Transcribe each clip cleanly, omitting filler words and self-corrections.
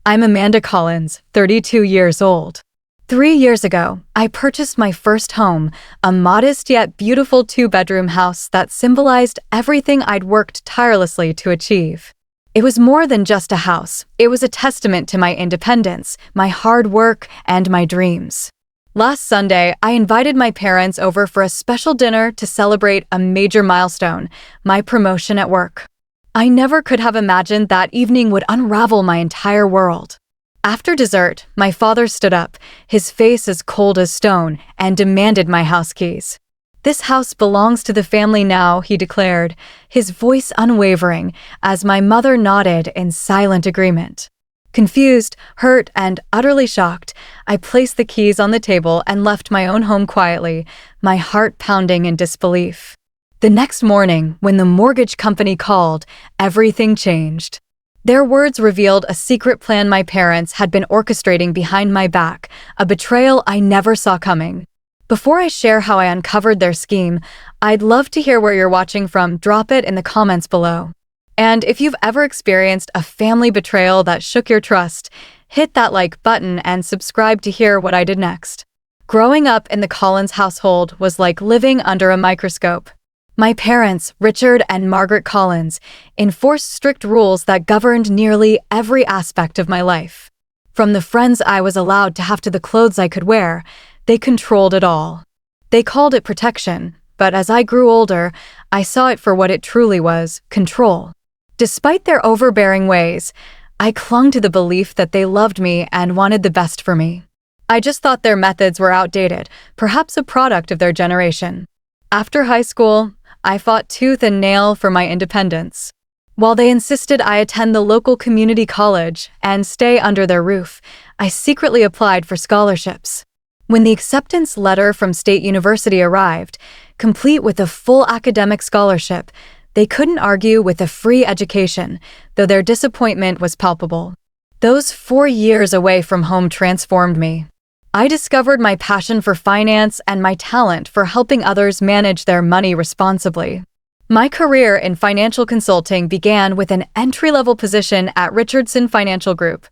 I'm Amanda Collins, 32 years old. 3 years ago, I purchased my first home, a modest yet beautiful two-bedroom house that symbolized everything I'd worked tirelessly to achieve. It was more than just a house. It was a testament to my independence, my hard work, and my dreams. Last Sunday, I invited my parents over for a special dinner to celebrate a major milestone, my promotion at work. I never could have imagined that evening would unravel my entire world. After dessert, my father stood up, his face as cold as stone, and demanded my house keys. "This house belongs to the family now," he declared, his voice unwavering, as my mother nodded in silent agreement. Confused, hurt, and utterly shocked, I placed the keys on the table and left my own home quietly, my heart pounding in disbelief. The next morning, when the mortgage company called, everything changed. Their words revealed a secret plan my parents had been orchestrating behind my back, a betrayal I never saw coming. Before I share how I uncovered their scheme, I'd love to hear where you're watching from. Drop it in the comments below. And if you've ever experienced a family betrayal that shook your trust, hit that like button and subscribe to hear what I did next. Growing up in the Collins household was like living under a microscope. My parents, Richard and Margaret Collins, enforced strict rules that governed nearly every aspect of my life. From the friends I was allowed to have to the clothes I could wear, they controlled it all. They called it protection, but as I grew older, I saw it for what it truly was: control. Despite their overbearing ways, I clung to the belief that they loved me and wanted the best for me. I just thought their methods were outdated, perhaps a product of their generation. After high school, I fought tooth and nail for my independence. While they insisted I attend the local community college and stay under their roof, I secretly applied for scholarships. When the acceptance letter from State University arrived, complete with a full academic scholarship, they couldn't argue with a free education, though their disappointment was palpable. Those 4 years away from home transformed me. I discovered my passion for finance and my talent for helping others manage their money responsibly. My career in financial consulting began with an entry-level position at Richardson Financial Group.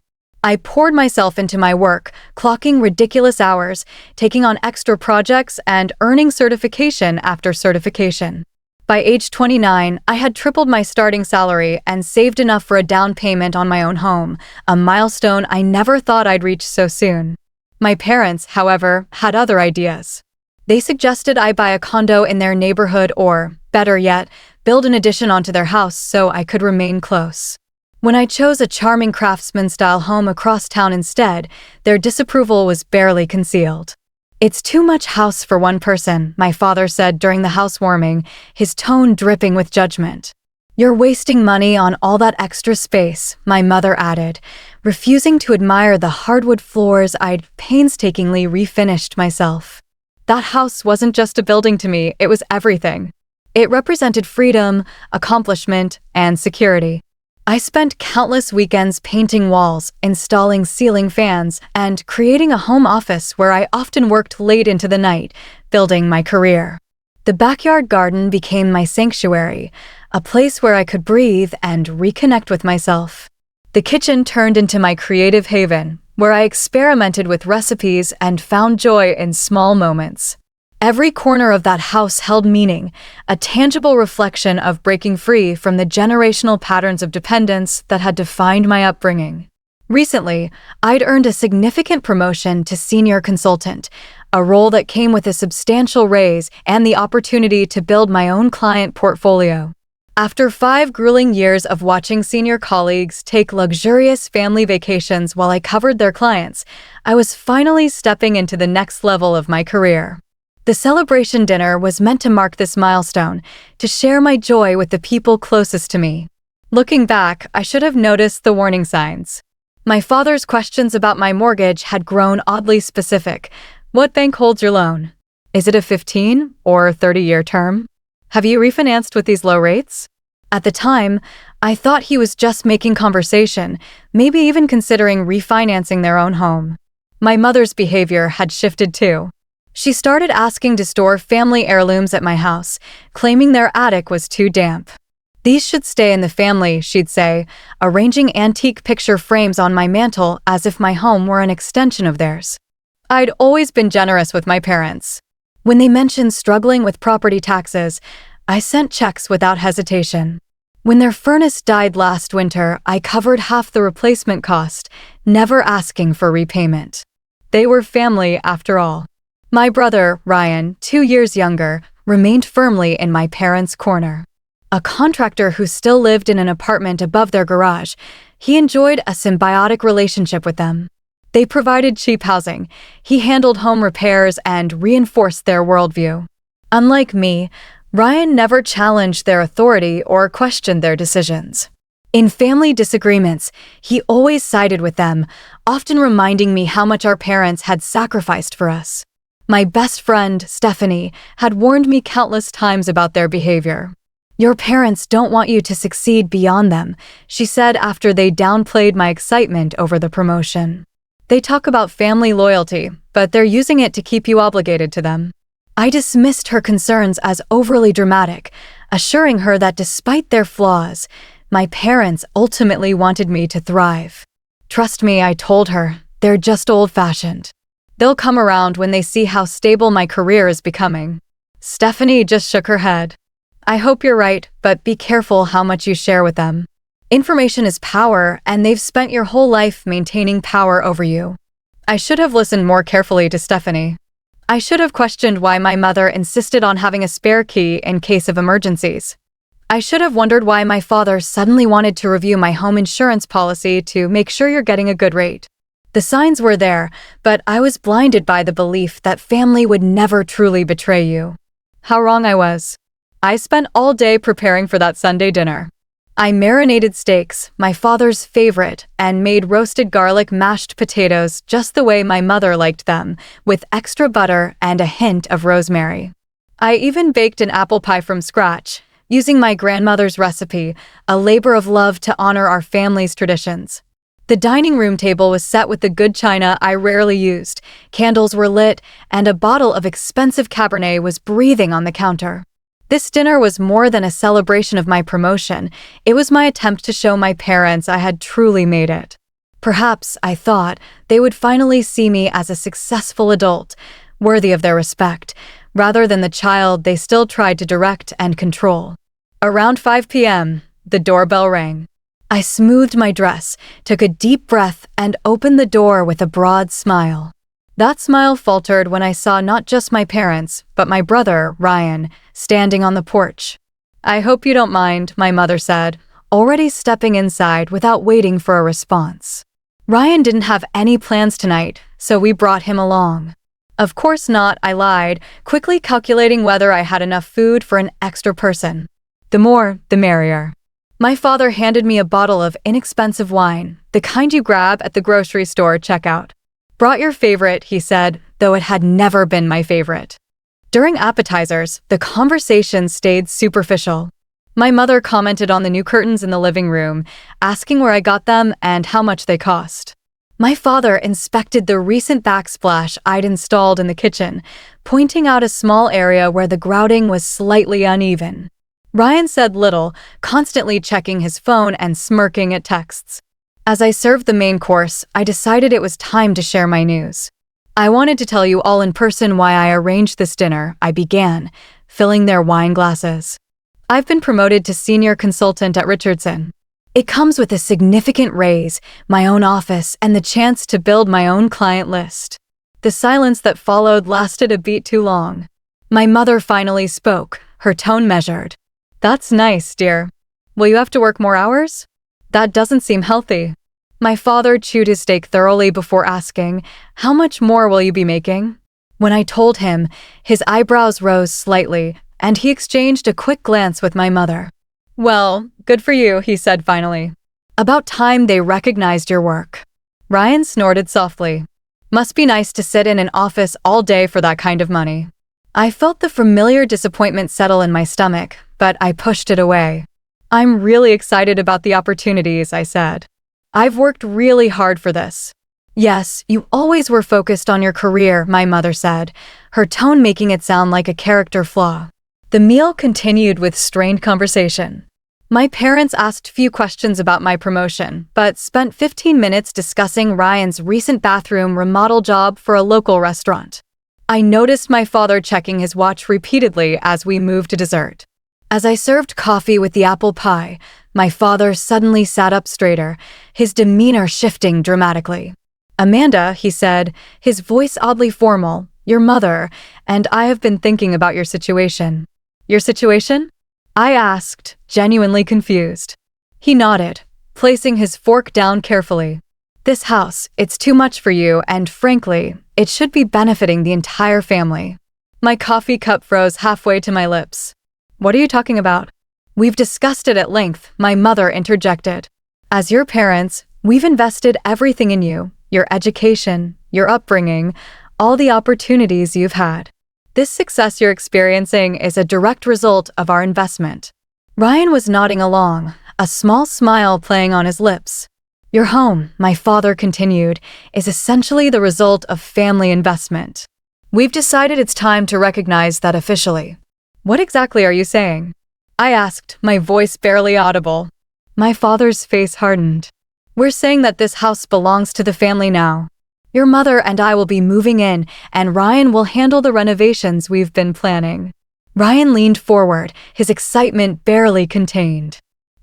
I poured myself into my work, clocking ridiculous hours, taking on extra projects, and earning certification after certification. By age 29, I had tripled my starting salary and saved enough for a down payment on my own home, a milestone I never thought I'd reach so soon. My parents, however, had other ideas. They suggested I buy a condo in their neighborhood or, better yet, build an addition onto their house so I could remain close. When I chose a charming craftsman-style home across town instead, their disapproval was barely concealed. "It's too much house for one person," my father said during the housewarming, his tone dripping with judgment. "You're wasting money on all that extra space," my mother added, refusing to admire the hardwood floors I'd painstakingly refinished myself. That house wasn't just a building to me, it was everything. It represented freedom, accomplishment, and security. I spent countless weekends painting walls, installing ceiling fans, and creating a home office where I often worked late into the night, building my career. The backyard garden became my sanctuary, a place where I could breathe and reconnect with myself. The kitchen turned into my creative haven, where I experimented with recipes and found joy in small moments. Every corner of that house held meaning, a tangible reflection of breaking free from the generational patterns of dependence that had defined my upbringing. Recently, I'd earned a significant promotion to senior consultant, a role that came with a substantial raise and the opportunity to build my own client portfolio. After 5 grueling years of watching senior colleagues take luxurious family vacations while I covered their clients, I was finally stepping into the next level of my career. The celebration dinner was meant to mark this milestone, to share my joy with the people closest to me. Looking back, I should have noticed the warning signs. My father's questions about my mortgage had grown oddly specific. What bank holds your loan? Is it a 15 or 30-year term? Have you refinanced with these low rates? At the time, I thought he was just making conversation, maybe even considering refinancing their own home. My mother's behavior had shifted too. She started asking to store family heirlooms at my house, claiming their attic was too damp. "These should stay in the family," she'd say, arranging antique picture frames on my mantel as if my home were an extension of theirs. I'd always been generous with my parents. When they mentioned struggling with property taxes, I sent checks without hesitation. When their furnace died last winter, I covered half the replacement cost, never asking for repayment. They were family after all. My brother, Ryan, 2 years younger, remained firmly in my parents' corner. A contractor who still lived in an apartment above their garage, he enjoyed a symbiotic relationship with them. They provided cheap housing, he handled home repairs and reinforced their worldview. Unlike me, Ryan never challenged their authority or questioned their decisions. In family disagreements, he always sided with them, often reminding me how much our parents had sacrificed for us. My best friend, Stephanie, had warned me countless times about their behavior. "Your parents don't want you to succeed beyond them," she said after they downplayed my excitement over the promotion. "They talk about family loyalty, but they're using it to keep you obligated to them." I dismissed her concerns as overly dramatic, assuring her that despite their flaws, my parents ultimately wanted me to thrive. "Trust me," I told her, "they're just old-fashioned. They'll come around when they see how stable my career is becoming." Stephanie just shook her head. "I hope you're right, but be careful how much you share with them. Information is power, and they've spent your whole life maintaining power over you." I should have listened more carefully to Stephanie. I should have questioned why my mother insisted on having a spare key in case of emergencies. I should have wondered why my father suddenly wanted to review my home insurance policy to make sure you're getting a good rate. The signs were there, but I was blinded by the belief that family would never truly betray you. How wrong I was. I spent all day preparing for that Sunday dinner. I marinated steaks, my father's favorite, and made roasted garlic mashed potatoes just the way my mother liked them, with extra butter and a hint of rosemary. I even baked an apple pie from scratch, using my grandmother's recipe, a labor of love to honor our family's traditions. The dining room table was set with the good china I rarely used, candles were lit, and a bottle of expensive Cabernet was breathing on the counter. This dinner was more than a celebration of my promotion. It was my attempt to show my parents I had truly made it. Perhaps, I thought, they would finally see me as a successful adult, worthy of their respect, rather than the child they still tried to direct and control. Around 5 p.m., the doorbell rang. I smoothed my dress, took a deep breath, and opened the door with a broad smile. That smile faltered when I saw not just my parents, but my brother, Ryan, standing on the porch. "I hope you don't mind," my mother said, already stepping inside without waiting for a response. Ryan didn't have any plans tonight, so we brought him along. "Of course not," I lied, quickly calculating whether I had enough food for an extra person. The more, the merrier. My father handed me a bottle of inexpensive wine, the kind you grab at the grocery store checkout. "Brought your favorite," he said, though it had never been my favorite. During appetizers, the conversation stayed superficial. My mother commented on the new curtains in the living room, asking where I got them and how much they cost. My father inspected the recent backsplash I'd installed in the kitchen, pointing out a small area where the grouting was slightly uneven. Ryan said little, constantly checking his phone and smirking at texts. As I served the main course, I decided it was time to share my news. "I wanted to tell you all in person why I arranged this dinner," I began, filling their wine glasses. "I've been promoted to senior consultant at Richardson. It comes with a significant raise, my own office, and the chance to build my own client list." The silence that followed lasted a beat too long. My mother finally spoke, her tone measured. "That's nice, dear. Will you have to work more hours? That doesn't seem healthy." My father chewed his steak thoroughly before asking, "How much more will you be making?" When I told him, his eyebrows rose slightly, and he exchanged a quick glance with my mother. "Well, good for you," he said finally. "About time they recognized your work." Ryan snorted softly. "Must be nice to sit in an office all day for that kind of money." I felt the familiar disappointment settle in my stomach, but I pushed it away. "I'm really excited about the opportunities," I said. "I've worked really hard for this." "Yes, you always were focused on your career," my mother said, her tone making it sound like a character flaw. The meal continued with strained conversation. My parents asked few questions about my promotion, but spent 15 minutes discussing Ryan's recent bathroom remodel job for a local restaurant. I noticed my father checking his watch repeatedly as we moved to dessert. As I served coffee with the apple pie, my father suddenly sat up straighter, his demeanor shifting dramatically. "Amanda," he said, his voice oddly formal, "your mother, and I have been thinking about your situation." "Your situation?" I asked, genuinely confused. He nodded, placing his fork down carefully. "This house, it's too much for you, and frankly, it should be benefiting the entire family." My coffee cup froze halfway to my lips. "What are you talking about?" "We've discussed it at length," my mother interjected. "As your parents, we've invested everything in you, your education, your upbringing, all the opportunities you've had. This success you're experiencing is a direct result of our investment." Ryan was nodding along, a small smile playing on his lips. "Your home," my father continued, "is essentially the result of family investment. We've decided it's time to recognize that officially." "What exactly are you saying?" I asked, my voice barely audible. My father's face hardened. "We're saying that this house belongs to the family now. Your mother and I will be moving in, and Ryan will handle the renovations we've been planning." Ryan leaned forward, his excitement barely contained.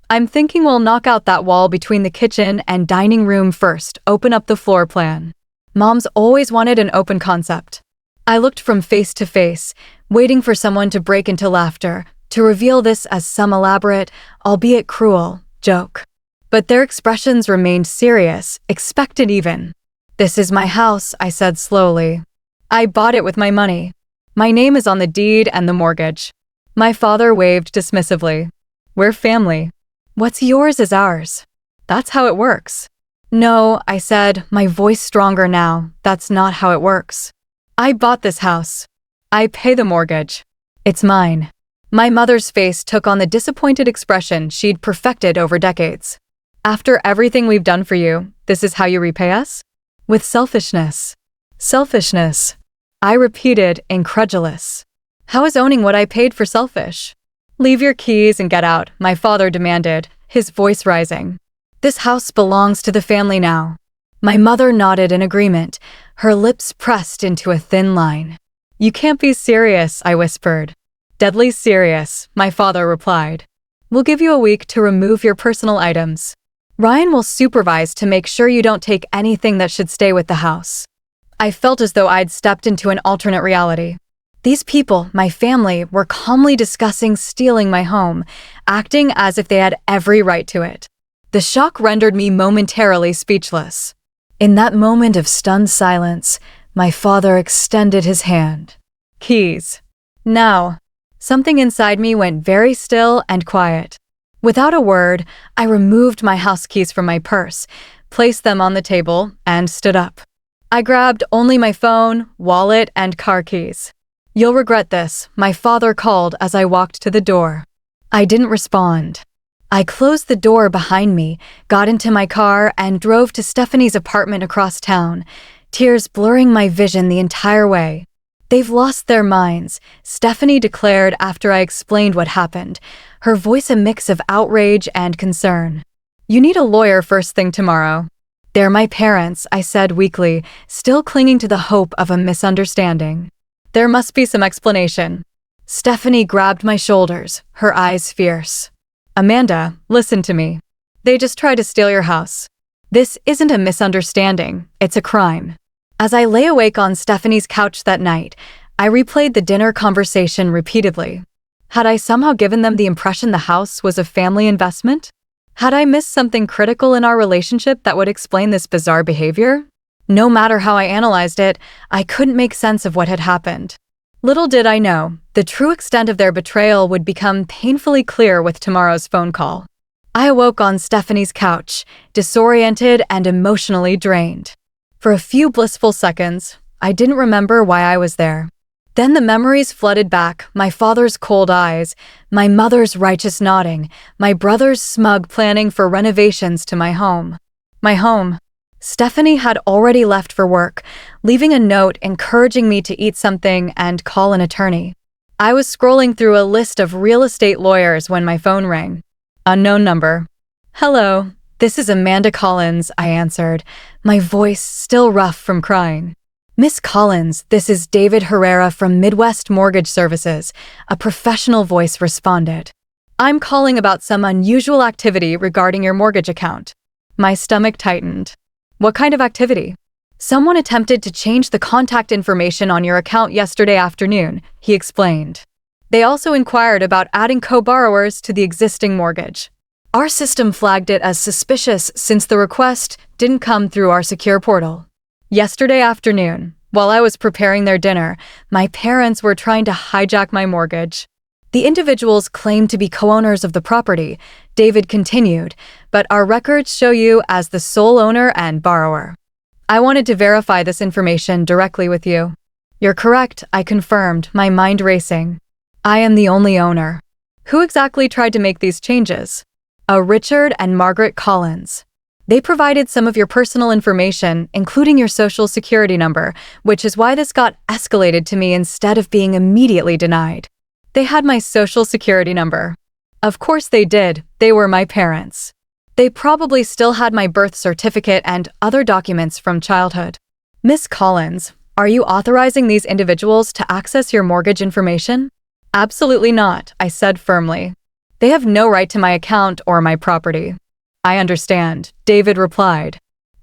"I'm thinking we'll knock out that wall between the kitchen and dining room first, open up the floor plan. Mom's always wanted an open concept." I looked from face to face, waiting for someone to break into laughter, to reveal this as some elaborate, albeit cruel, joke. But their expressions remained serious, expectant even. "This is my house," I said slowly. "I bought it with my money. My name is on the deed and the mortgage." My father waved dismissively. "We're family. What's yours is ours. That's how it works." "No," I said, my voice stronger now. "That's not how it works. I bought this house. I pay the mortgage. It's mine." My mother's face took on the disappointed expression she'd perfected over decades. "After everything we've done for you, this is how you repay us?" "With selfishness." "Selfishness?" I repeated, incredulous. "How is owning what I paid for selfish?" "Leave your keys and get out," my father demanded, his voice rising. "This house belongs to the family now." My mother nodded in agreement, her lips pressed into a thin line. "You can't be serious," I whispered. "Deadly serious," my father replied. "We'll give you a week to remove your personal items. Ryan will supervise to make sure you don't take anything that should stay with the house." I felt as though I'd stepped into an alternate reality. These people, my family, were calmly discussing stealing my home, acting as if they had every right to it. The shock rendered me momentarily speechless. In that moment of stunned silence, my father extended his hand. "Keys. Now." Something inside me went very still and quiet. Without a word, I removed my house keys from my purse, placed them on the table, and stood up. I grabbed only my phone, wallet, and car keys. "You'll regret this," my father called as I walked to the door. I didn't respond. I closed the door behind me, got into my car, and drove to Stephanie's apartment across town, tears blurring my vision the entire way. "They've lost their minds," Stephanie declared after I explained what happened, her voice a mix of outrage and concern. "You need a lawyer first thing tomorrow." "They're my parents," I said weakly, still clinging to the hope of a misunderstanding. "There must be some explanation." Stephanie grabbed my shoulders, her eyes fierce. "Amanda, listen to me. They just tried to steal your house. This isn't a misunderstanding, it's a crime." As I lay awake on Stephanie's couch that night, I replayed the dinner conversation repeatedly. Had I somehow given them the impression the house was a family investment? Had I missed something critical in our relationship that would explain this bizarre behavior? No matter how I analyzed it, I couldn't make sense of what had happened. Little did I know, the true extent of their betrayal would become painfully clear with tomorrow's phone call. I awoke on Stephanie's couch, disoriented and emotionally drained. For a few blissful seconds, I didn't remember why I was there. Then the memories flooded back, my father's cold eyes, my mother's righteous nodding, my brother's smug planning for renovations to my home. My home. Stephanie had already left for work, leaving a note encouraging me to eat something and call an attorney. I was scrolling through a list of real estate lawyers when my phone rang. Unknown number. Hello, this is Amanda Collins, I answered, my voice still rough from crying. Miss Collins, this is David Herrera from Midwest Mortgage Services, a professional voice responded. I'm calling about some unusual activity regarding your mortgage account. My stomach tightened. What kind of activity? Someone attempted to change the contact information on your account yesterday afternoon, he explained. They also inquired about adding co-borrowers to the existing mortgage. Our system flagged it as suspicious since the request didn't come through our secure portal. Yesterday afternoon, while I was preparing their dinner, my parents were trying to hijack my mortgage. The individuals claimed to be co-owners of the property, David continued, but our records show you as the sole owner and borrower. I wanted to verify this information directly with you. You're correct, I confirmed, my mind racing. I am the only owner. Who exactly tried to make these changes? A Richard and Margaret Collins. They provided some of your personal information, including your social security number, which is why this got escalated to me instead of being immediately denied. They had my social security number. Of course they did. They were my parents. They probably still had my birth certificate and other documents from childhood. Miss Collins, are you authorizing these individuals to access your mortgage information? Absolutely not, I said firmly. They have no right to my account or my property. I understand, David replied.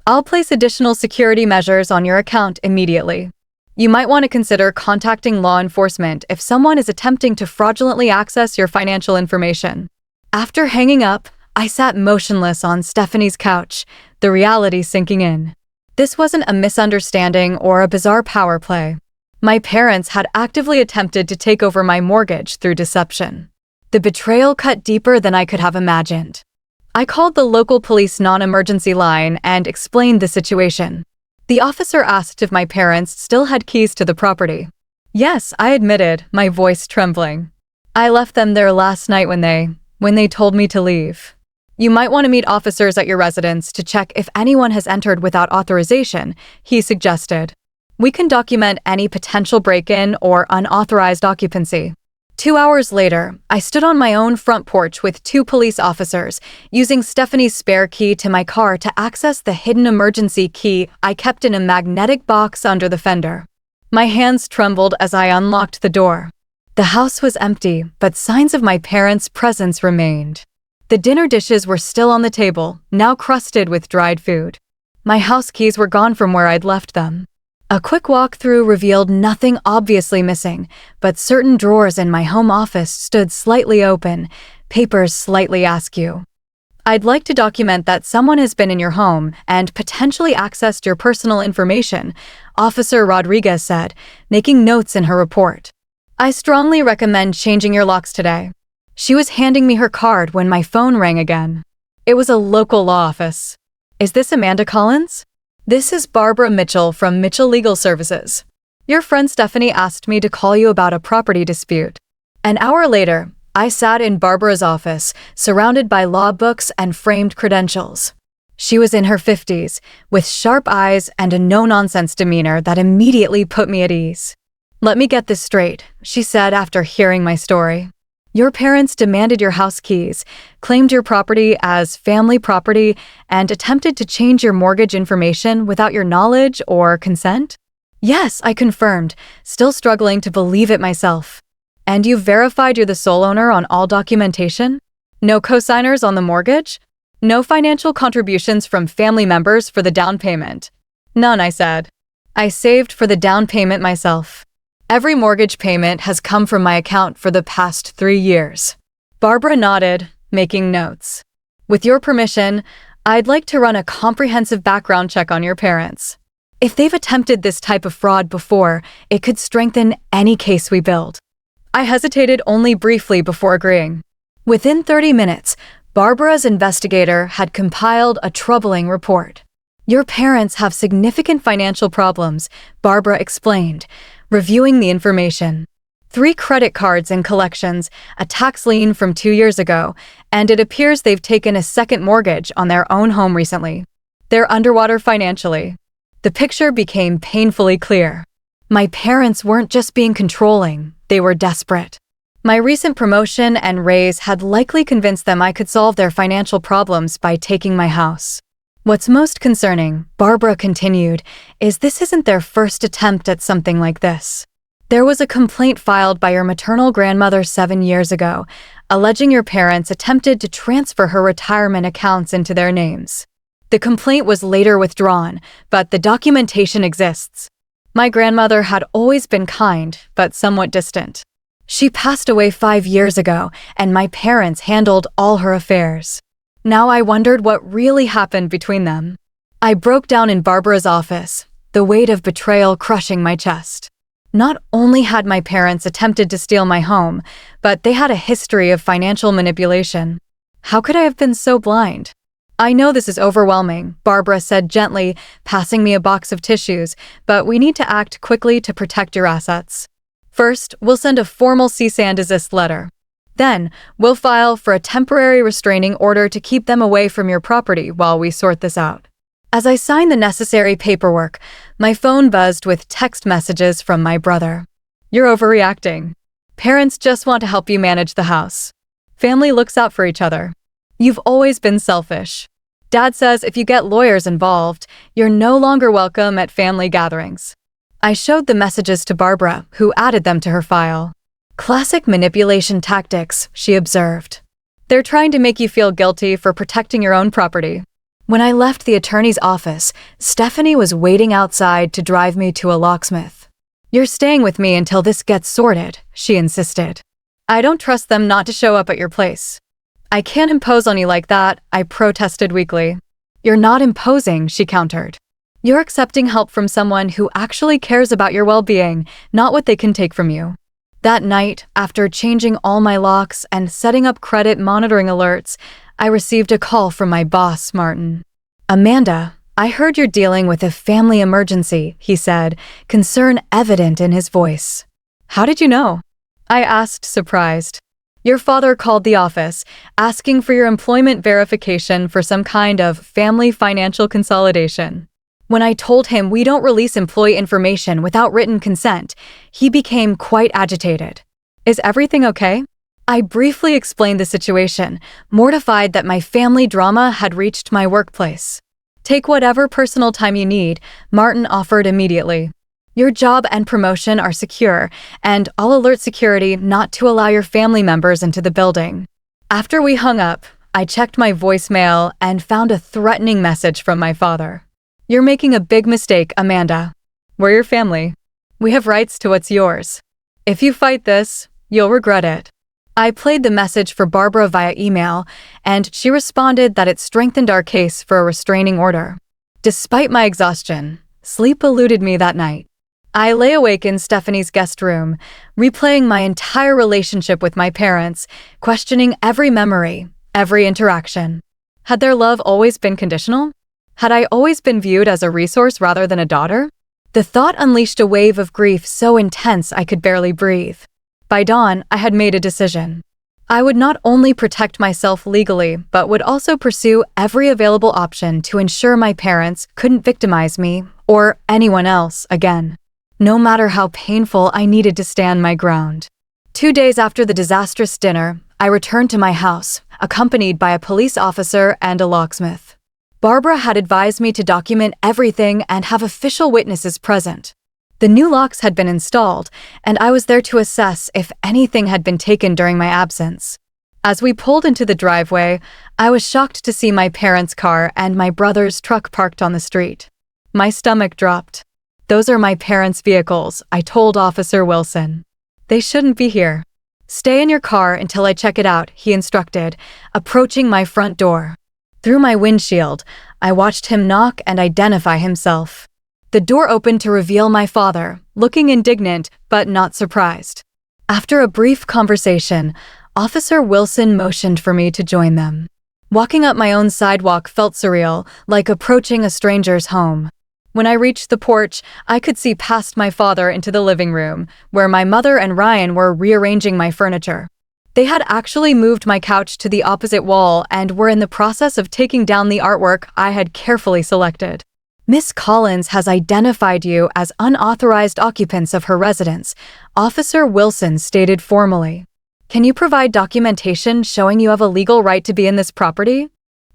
I'll place additional security measures on your account immediately. You might want to consider contacting law enforcement if someone is attempting to fraudulently access your financial information. After hanging up, I sat motionless on Stephanie's couch, the reality sinking in. This wasn't a misunderstanding or a bizarre power play. My parents had actively attempted to take over my mortgage through deception. The betrayal cut deeper than I could have imagined. I called the local police non-emergency line and explained the situation. The officer asked if my parents still had keys to the property. Yes, I admitted, my voice trembling. I left them there last night when they told me to leave. You might want to meet officers at your residence to check if anyone has entered without authorization, he suggested. We can document any potential break-in or unauthorized occupancy. 2 hours later, I stood on my own front porch with 2 police officers, using Stephanie's spare key to my car to access the hidden emergency key I kept in a magnetic box under the fender. My hands trembled as I unlocked the door. The house was empty, but signs of my parents' presence remained. The dinner dishes were still on the table, now crusted with dried food. My house keys were gone from where I'd left them. A quick walkthrough revealed nothing obviously missing, but certain drawers in my home office stood slightly open, papers slightly askew. I'd like to document that someone has been in your home and potentially accessed your personal information, Officer Rodriguez said, making notes in her report. I strongly recommend changing your locks today. She was handing me her card when my phone rang again. It was a local law office. Is this Amanda Collins? This is Barbara Mitchell from Mitchell Legal Services. Your friend Stephanie asked me to call you about a property dispute. An hour later, I sat in Barbara's office, surrounded by law books and framed credentials. She was in her 50s, with sharp eyes and a no-nonsense demeanor that immediately put me at ease. Let me get this straight, she said after hearing my story. Your parents demanded your house keys, claimed your property as family property, and attempted to change your mortgage information without your knowledge or consent? Yes, I confirmed, still struggling to believe it myself. And you've verified you're the sole owner on all documentation? No co-signers on the mortgage? No financial contributions from family members for the down payment? None, I said. I saved for the down payment myself. Every mortgage payment has come from my account for the past 3 years. Barbara nodded, making notes. With your permission, I'd like to run a comprehensive background check on your parents. If they've attempted this type of fraud before, it could strengthen any case we build. I hesitated only briefly before agreeing. Within 30 minutes, Barbara's investigator had compiled a troubling report. Your parents have significant financial problems, Barbara explained, reviewing the information. 3 credit cards in collections, a tax lien from 2 years ago, and it appears they've taken a second mortgage on their own home recently. They're underwater financially. The picture became painfully clear. My parents weren't just being controlling, they were desperate. My recent promotion and raise had likely convinced them I could solve their financial problems by taking my house. What's most concerning, Barbara continued, is this isn't their first attempt at something like this. There was a complaint filed by your maternal grandmother 7 years ago, alleging your parents attempted to transfer her retirement accounts into their names. The complaint was later withdrawn, but the documentation exists. My grandmother had always been kind, but somewhat distant. She passed away 5 years ago, and my parents handled all her affairs. Now I wondered what really happened between them. I broke down in Barbara's office, the weight of betrayal crushing my chest. Not only had my parents attempted to steal my home, but they had a history of financial manipulation. How could I have been so blind? I know this is overwhelming, Barbara said gently, passing me a box of tissues, but we need to act quickly to protect your assets. First, we'll send a formal cease and desist letter. Then, we'll file for a temporary restraining order to keep them away from your property while we sort this out. As I signed the necessary paperwork, my phone buzzed with text messages from my brother. You're overreacting. Parents just want to help you manage the house. Family looks out for each other. You've always been selfish. Dad says if you get lawyers involved, you're no longer welcome at family gatherings. I showed the messages to Barbara, who added them to her file. Classic manipulation tactics, she observed. They're trying to make you feel guilty for protecting your own property. When I left the attorney's office, Stephanie was waiting outside to drive me to a locksmith. You're staying with me until this gets sorted, she insisted. I don't trust them not to show up at your place. I can't impose on you like that, I protested weakly. You're not imposing, she countered. You're accepting help from someone who actually cares about your well-being, not what they can take from you. That night, after changing all my locks and setting up credit monitoring alerts, I received a call from my boss, Martin. Amanda, I heard you're dealing with a family emergency, he said, concern evident in his voice. How did you know? I asked, surprised. Your father called the office, asking for your employment verification for some kind of family financial consolidation. When I told him we don't release employee information without written consent, he became quite agitated. Is everything okay? I briefly explained the situation, mortified that my family drama had reached my workplace. Take whatever personal time you need, Martin offered immediately. Your job and promotion are secure, and I'll alert security not to allow your family members into the building. After we hung up, I checked my voicemail and found a threatening message from my father. You're making a big mistake, Amanda. We're your family. We have rights to what's yours. If you fight this, you'll regret it. I played the message for Barbara via email, and she responded that it strengthened our case for a restraining order. Despite my exhaustion, sleep eluded me that night. I lay awake in Stephanie's guest room, replaying my entire relationship with my parents, questioning every memory, every interaction. Had their love always been conditional? Had I always been viewed as a resource rather than a daughter? The thought unleashed a wave of grief so intense I could barely breathe. By dawn, I had made a decision. I would not only protect myself legally, but would also pursue every available option to ensure my parents couldn't victimize me or anyone else again. No matter how painful, I needed to stand my ground. 2 days after the disastrous dinner, I returned to my house, accompanied by a police officer and a locksmith. Barbara had advised me to document everything and have official witnesses present. The new locks had been installed, and I was there to assess if anything had been taken during my absence. As we pulled into the driveway, I was shocked to see my parents' car and my brother's truck parked on the street. My stomach dropped. Those are my parents' vehicles, I told Officer Wilson. They shouldn't be here. Stay in your car until I check it out, he instructed, approaching my front door. Through my windshield, I watched him knock and identify himself. The door opened to reveal my father, looking indignant but not surprised. After a brief conversation, Officer Wilson motioned for me to join them. Walking up my own sidewalk felt surreal, like approaching a stranger's home. When I reached the porch, I could see past my father into the living room, where my mother and Ryan were rearranging my furniture. They had actually moved my couch to the opposite wall and were in the process of taking down the artwork I had carefully selected. Miss Collins has identified you as unauthorized occupants of her residence, Officer Wilson stated formally. Can you provide documentation showing you have a legal right to be in this property?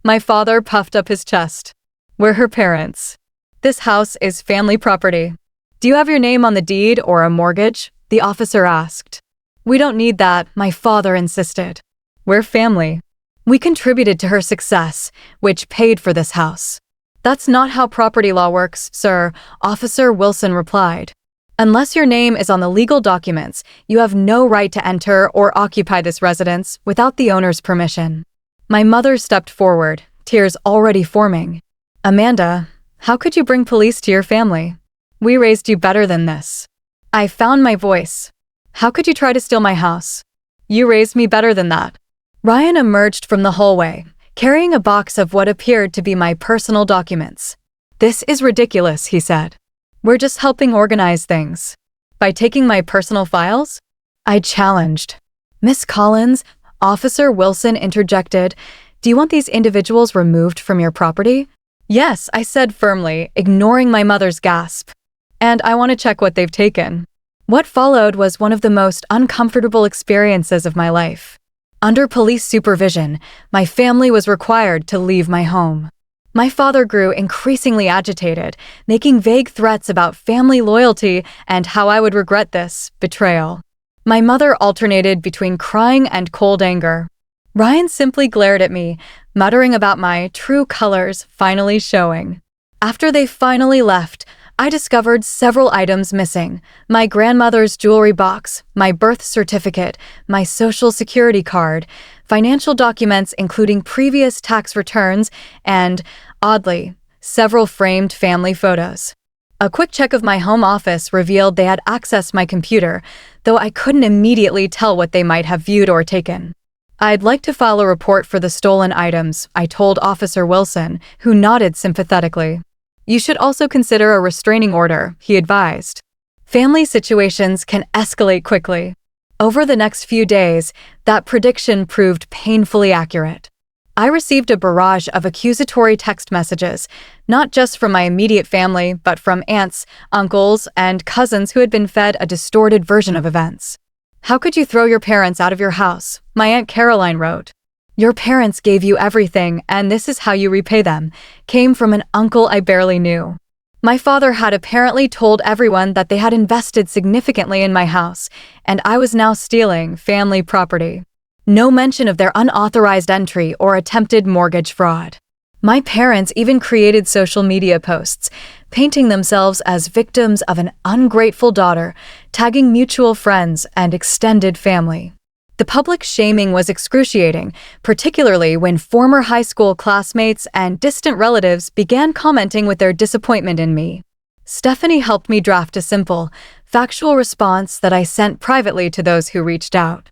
My father puffed up his chest. We're her parents. This house is family property. Do you have your name on the deed or a mortgage? The officer asked. We don't need that, my father insisted. We're family. We contributed to her success, which paid for this house. That's not how property law works, sir, Officer Wilson replied. Unless your name is on the legal documents, you have no right to enter or occupy this residence without the owner's permission. My mother stepped forward, tears already forming. Amanda, how could you bring police to your family? We raised you better than this. I found my voice. How could you try to steal my house? You raised me better than that. Ryan emerged from the hallway, carrying a box of what appeared to be my personal documents. This is ridiculous, he said. We're just helping organize things. By taking my personal files? I challenged. Miss Collins, Officer Wilson interjected, do you want these individuals removed from your property? Yes, I said firmly, ignoring my mother's gasp. And I want to check what they've taken. What followed was one of the most uncomfortable experiences of my life. Under police supervision, my family was required to leave my home. My father grew increasingly agitated, making vague threats about family loyalty and how I would regret this betrayal. My mother alternated between crying and cold anger. Ryan simply glared at me, muttering about my true colors finally showing. After they finally left, I discovered several items missing: my grandmother's jewelry box, my birth certificate, my social security card, financial documents including previous tax returns, and, oddly, several framed family photos. A quick check of my home office revealed they had accessed my computer, though I couldn't immediately tell what they might have viewed or taken. I'd like to file a report for the stolen items, I told Officer Wilson, who nodded sympathetically. You should also consider a restraining order, he advised. Family situations can escalate quickly. Over the next few days, that prediction proved painfully accurate. I received a barrage of accusatory text messages, not just from my immediate family, but from aunts, uncles, and cousins who had been fed a distorted version of events. How could you throw your parents out of your house? My Aunt Caroline wrote. Your parents gave you everything, and this is how you repay them, came from an uncle I barely knew. My father had apparently told everyone that they had invested significantly in my house, and I was now stealing family property. No mention of their unauthorized entry or attempted mortgage fraud. My parents even created social media posts, painting themselves as victims of an ungrateful daughter, tagging mutual friends and extended family. The public shaming was excruciating, particularly when former high school classmates and distant relatives began commenting with their disappointment in me. Stephanie helped me draft a simple, factual response that I sent privately to those who reached out.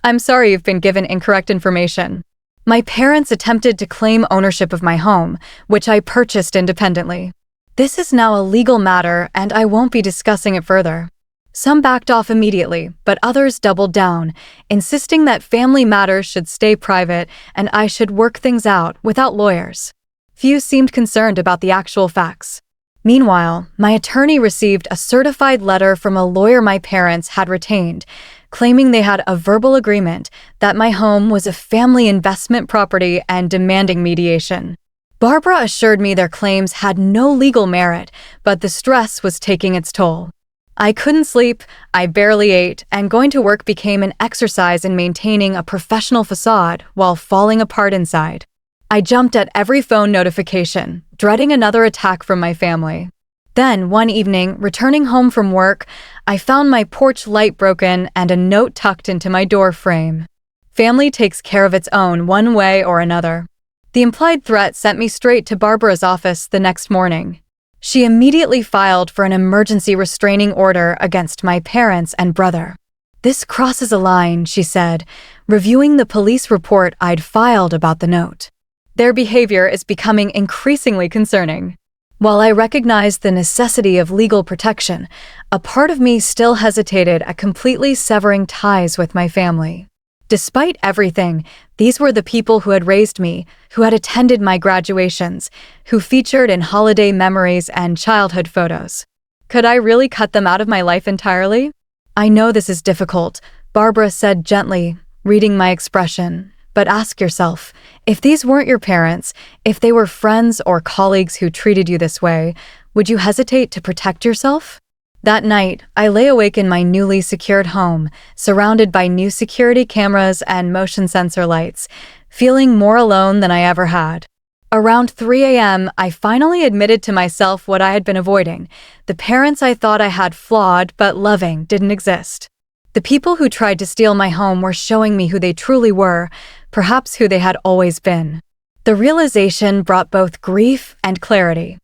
I'm sorry you've been given incorrect information. My parents attempted to claim ownership of my home, which I purchased independently. This is now a legal matter, and I won't be discussing it further. Some backed off immediately, but others doubled down, insisting that family matters should stay private and I should work things out without lawyers. Few seemed concerned about the actual facts. Meanwhile, my attorney received a certified letter from a lawyer my parents had retained, claiming they had a verbal agreement that my home was a family investment property and demanding mediation. Barbara assured me their claims had no legal merit, but the stress was taking its toll. I couldn't sleep, I barely ate, and going to work became an exercise in maintaining a professional facade while falling apart inside. I jumped at every phone notification, dreading another attack from my family. Then, one evening, returning home from work, I found my porch light broken and a note tucked into my door frame. Family takes care of its own one way or another. The implied threat sent me straight to Barbara's office the next morning. She immediately filed for an emergency restraining order against my parents and brother. This crosses a line, she said, reviewing the police report I'd filed about the note. Their behavior is becoming increasingly concerning. While I recognized the necessity of legal protection, a part of me still hesitated at completely severing ties with my family. Despite everything, these were the people who had raised me, who had attended my graduations, who featured in holiday memories and childhood photos. Could I really cut them out of my life entirely? I know this is difficult, Barbara said gently, reading my expression. But ask yourself, if these weren't your parents, if they were friends or colleagues who treated you this way, would you hesitate to protect yourself? That night, I lay awake in my newly secured home, surrounded by new security cameras and motion sensor lights, feeling more alone than I ever had. Around 3 a.m., I finally admitted to myself what I had been avoiding. The parents I thought I had flawed but loving didn't exist. The people who tried to steal my home were showing me who they truly were, perhaps who they had always been. The realization brought both grief and clarity.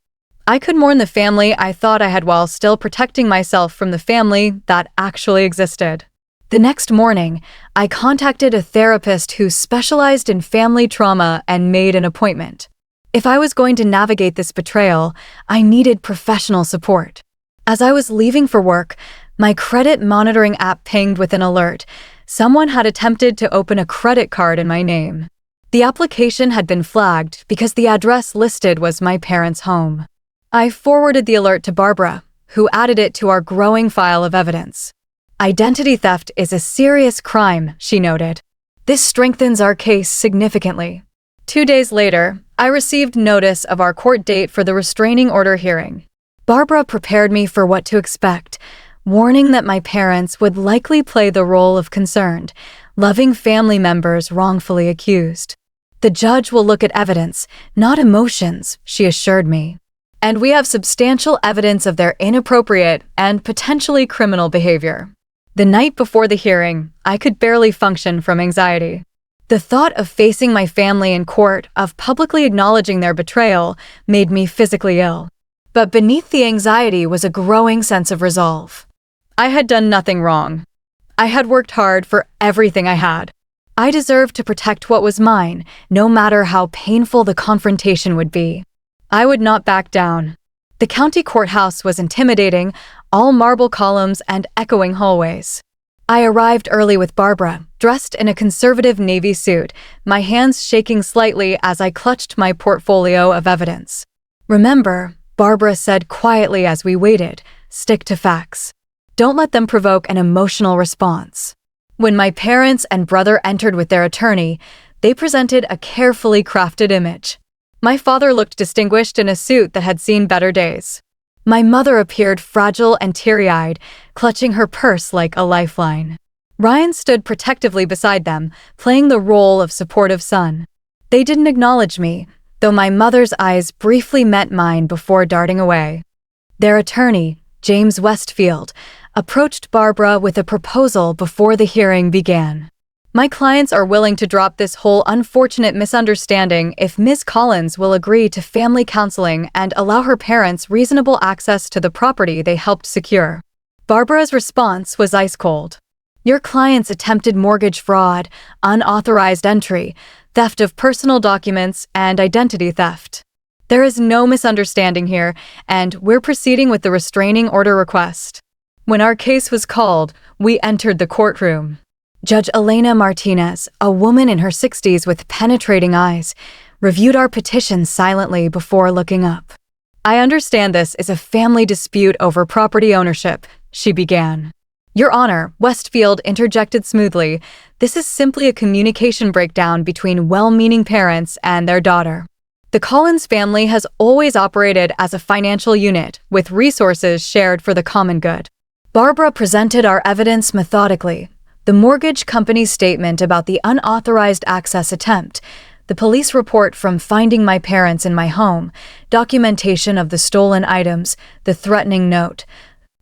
I could mourn the family I thought I had while still protecting myself from the family that actually existed. The next morning, I contacted a therapist who specialized in family trauma and made an appointment. If I was going to navigate this betrayal, I needed professional support. As I was leaving for work, my credit monitoring app pinged with an alert. Someone had attempted to open a credit card in my name. The application had been flagged because the address listed was my parents' home. I forwarded the alert to Barbara, who added it to our growing file of evidence. Identity theft is a serious crime, she noted. This strengthens our case significantly. 2 days later, I received notice of our court date for the restraining order hearing. Barbara prepared me for what to expect, warning that my parents would likely play the role of concerned, loving family members wrongfully accused. The judge will look at evidence, not emotions, she assured me. And we have substantial evidence of their inappropriate and potentially criminal behavior. The night before the hearing, I could barely function from anxiety. The thought of facing my family in court, of publicly acknowledging their betrayal, made me physically ill. But beneath the anxiety was a growing sense of resolve. I had done nothing wrong. I had worked hard for everything I had. I deserved to protect what was mine, no matter how painful the confrontation would be. I would not back down. The county courthouse was intimidating, all marble columns and echoing hallways. I arrived early with Barbara, dressed in a conservative navy suit, my hands shaking slightly as I clutched my portfolio of evidence. Remember, Barbara said quietly as we waited, stick to facts. Don't let them provoke an emotional response. When my parents and brother entered with their attorney, they presented a carefully crafted image. My father looked distinguished in a suit that had seen better days. My mother appeared fragile and teary-eyed, clutching her purse like a lifeline. Ryan stood protectively beside them, playing the role of supportive son. They didn't acknowledge me, though my mother's eyes briefly met mine before darting away. Their attorney, James Westfield, approached Barbara with a proposal before the hearing began. My clients are willing to drop this whole unfortunate misunderstanding if Ms. Collins will agree to family counseling and allow her parents reasonable access to the property they helped secure. Barbara's response was ice cold. Your clients attempted mortgage fraud, unauthorized entry, theft of personal documents, and identity theft. There is no misunderstanding here, and we're proceeding with the restraining order request. When our case was called, we entered the courtroom. Judge Elena Martinez, a woman in her 60s with penetrating eyes, reviewed our petition silently before looking up. I understand this is a family dispute over property ownership, she began. Your Honor, Westfield interjected smoothly, this is simply a communication breakdown between well-meaning parents and their daughter. The Collins family has always operated as a financial unit, with resources shared for the common good. Barbara presented our evidence methodically. The mortgage company's statement about the unauthorized access attempt, the police report from finding my parents in my home, documentation of the stolen items, the threatening note,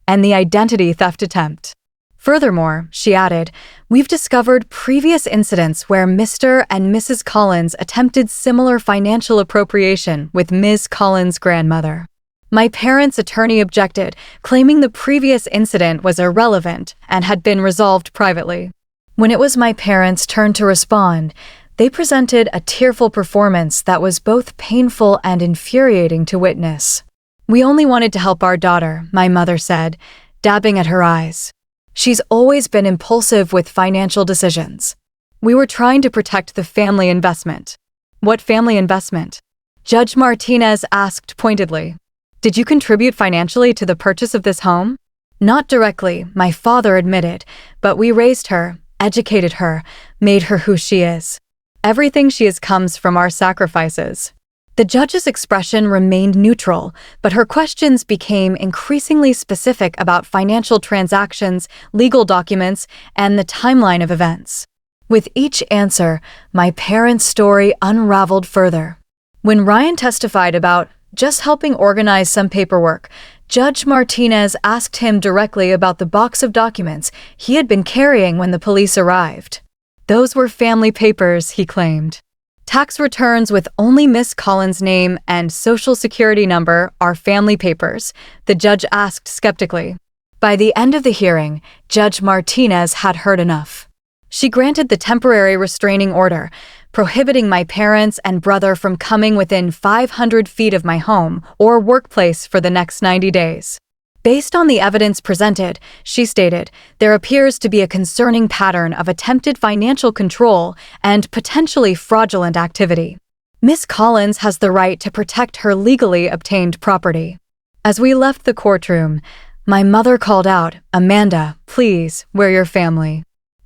and the identity theft attempt. Furthermore, she added, we've discovered previous incidents where Mr. and Mrs. Collins attempted similar financial appropriation with Ms. Collins' grandmother. My parents' attorney objected, claiming the previous incident was irrelevant and had been resolved privately. When it was my parents' turn to respond, they presented a tearful performance that was both painful and infuriating to witness. We only wanted to help our daughter, my mother said, dabbing at her eyes. She's always been impulsive with financial decisions. We were trying to protect the family investment. What family investment? Judge Martinez asked pointedly. Did you contribute financially to the purchase of this home? Not directly, my father admitted, but we raised her, educated her, made her who she is. Everything she is comes from our sacrifices. The judge's expression remained neutral, but her questions became increasingly specific about financial transactions, legal documents, and the timeline of events. With each answer, my parents' story unraveled further. When Ryan testified about just helping organize some paperwork, Judge Martinez asked him directly about the box of documents he had been carrying when the police arrived. Those were family papers, he claimed. Tax returns with only Miss Collins' name and social security number are family papers, the judge asked skeptically. By the end of the hearing, Judge Martinez had heard enough. She granted the temporary restraining order, prohibiting my parents and brother from coming within 500 feet of my home or workplace for the next 90 days. Based on the evidence presented, she stated, there appears to be a concerning pattern of attempted financial control and potentially fraudulent activity. Miss Collins has the right to protect her legally obtained property. As we left the courtroom, my mother called out, "Amanda, please, we're your family."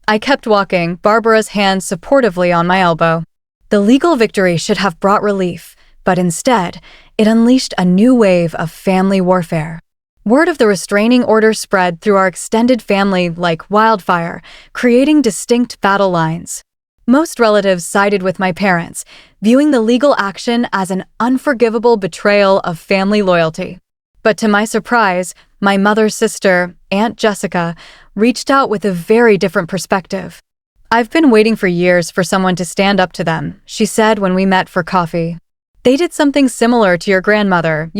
I kept walking, Barbara's hand supportively on my elbow. The legal victory should have brought relief, but instead, it unleashed a new wave of family warfare. Word of the restraining order spread through our extended family like wildfire, creating distinct battle lines. Most relatives sided with my parents, viewing the legal action as an unforgivable betrayal of family loyalty. But to my surprise, my mother's sister, Aunt Jessica, reached out with a very different perspective. "I've been waiting for years for someone to stand up to them," she said when we met for coffee. "They did something similar to your grandmother,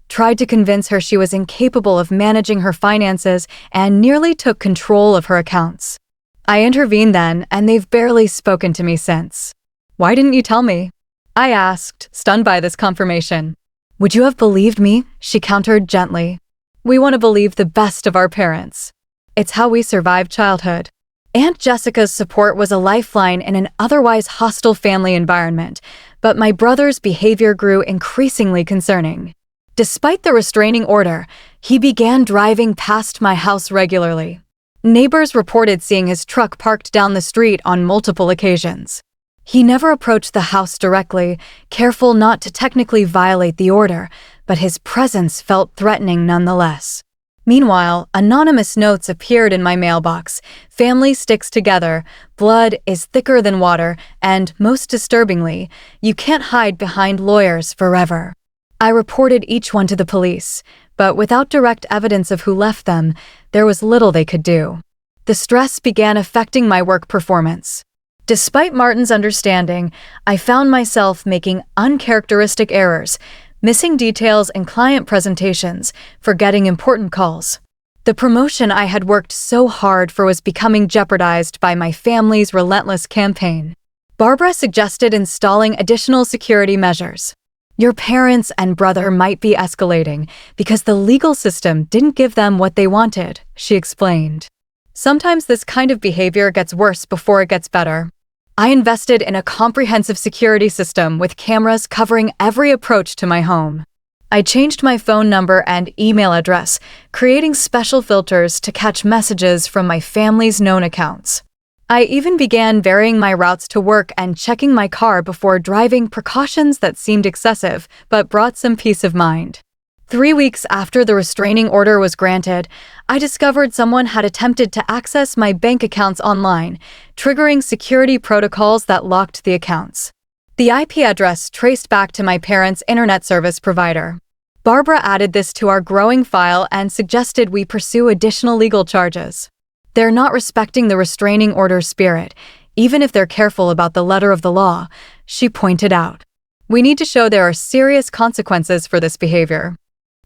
tried to convince her she was incapable of managing her finances and nearly took control of her accounts. I intervened then, and they've barely spoken to me since." "Why didn't you tell me?" I asked, stunned by this confirmation. "Would you have believed me?" she countered gently. "We want to believe the best of our parents. It's how we survived childhood." Aunt Jessica's support was a lifeline in an otherwise hostile family environment, but my brother's behavior grew increasingly concerning. Despite the restraining order, he began driving past my house regularly. Neighbors reported seeing his truck parked down the street on multiple occasions. He never approached the house directly, careful not to technically violate the order, but his presence felt threatening nonetheless. Meanwhile, anonymous notes appeared in my mailbox. "Family sticks together, blood is thicker than water, and, most disturbingly, you can't hide behind lawyers forever." I reported each one to the police, but without direct evidence of who left them, there was little they could do. The stress began affecting my work performance. Despite Martin's understanding, I found myself making uncharacteristic errors, missing details in client presentations, forgetting important calls. The promotion I had worked so hard for was becoming jeopardized by my family's relentless campaign. Barbara suggested installing additional security measures. "Your parents and brother might be escalating because the legal system didn't give them what they wanted," she explained. "Sometimes this kind of behavior gets worse before it gets better." I invested in a comprehensive security system with cameras covering every approach to my home. I changed my phone number and email address, creating special filters to catch messages from my family's known accounts. I even began varying my routes to work and checking my car before driving, precautions that seemed excessive but brought some peace of mind. 3 weeks after the restraining order was granted, I discovered someone had attempted to access my bank accounts online, triggering security protocols that locked the accounts. The IP address traced back to my parents' internet service provider. Barbara added this to our growing file and suggested we pursue additional legal charges. "They're not respecting the restraining order spirit, even if they're careful about the letter of the law," she pointed out. "We need to show there are serious consequences for this behavior."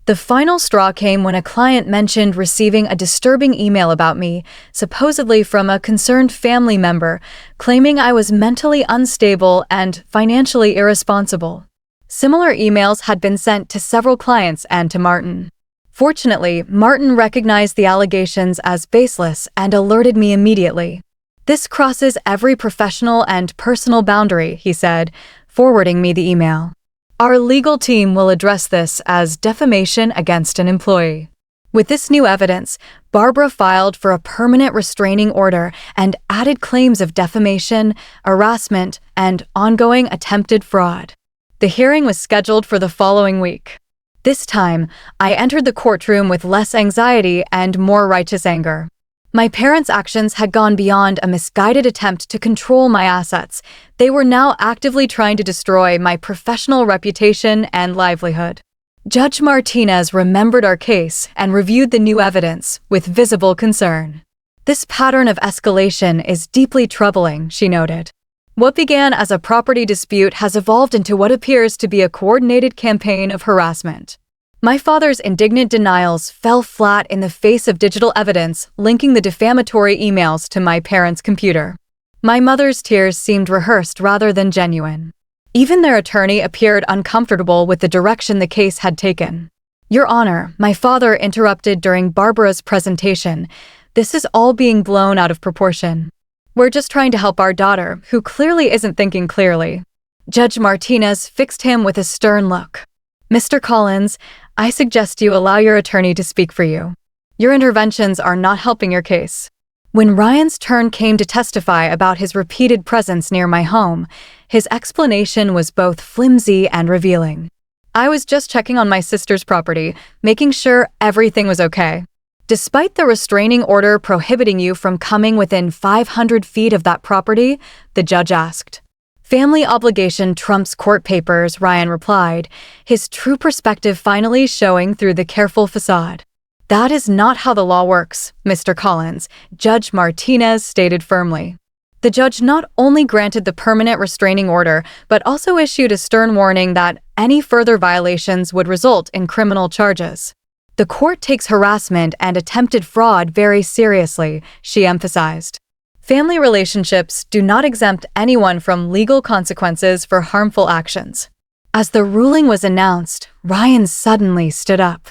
The final straw came when a client mentioned receiving a disturbing email about me, supposedly from a concerned family member, claiming I was mentally unstable and financially irresponsible. Similar emails had been sent to several clients and to Martin. Fortunately, Martin recognized the allegations as baseless and alerted me immediately. "This crosses every professional and personal boundary," he said, forwarding me the email. "Our legal team will address this as defamation against an employee." With this new evidence, Barbara filed for a permanent restraining order and added claims of defamation, harassment, and ongoing attempted fraud. The hearing was scheduled for the following week. This time, I entered the courtroom with less anxiety and more righteous anger. My parents' actions had gone beyond a misguided attempt to control my assets. They were now actively trying to destroy my professional reputation and livelihood. Judge Martinez remembered our case and reviewed the new evidence with visible concern. This pattern of escalation is deeply troubling, she noted. What began as a property dispute has evolved into what appears to be a coordinated campaign of harassment. My father's indignant denials fell flat in the face of digital evidence linking the defamatory emails to my parents' computer. My mother's tears seemed rehearsed rather than genuine. Even their attorney appeared uncomfortable with the direction the case had taken. "Your Honor," my father interrupted during Barbara's presentation, "this is all being blown out of proportion. We're just trying to help our daughter, who clearly isn't thinking clearly." Judge Martinez fixed him with a stern look. "Mr. Collins, I suggest you allow your attorney to speak for you. Your interventions are not helping your case." When Ryan's turn came to testify about his repeated presence near my home, his explanation was both flimsy and revealing. "I was just checking on my sister's property, making sure everything was okay. Despite the restraining order prohibiting you from coming within 500 feet of that property," the judge asked. "Family obligation trumps court papers," Ryan replied, his true perspective finally showing through the careful facade. "That is not how the law works, Mr. Collins," Judge Martinez stated firmly. The judge not only granted the permanent restraining order, but also issued a stern warning that any further violations would result in criminal charges. "The court takes harassment and attempted fraud very seriously," she emphasized. "Family relationships do not exempt anyone from legal consequences for harmful actions." As the ruling was announced, Ryan suddenly stood up.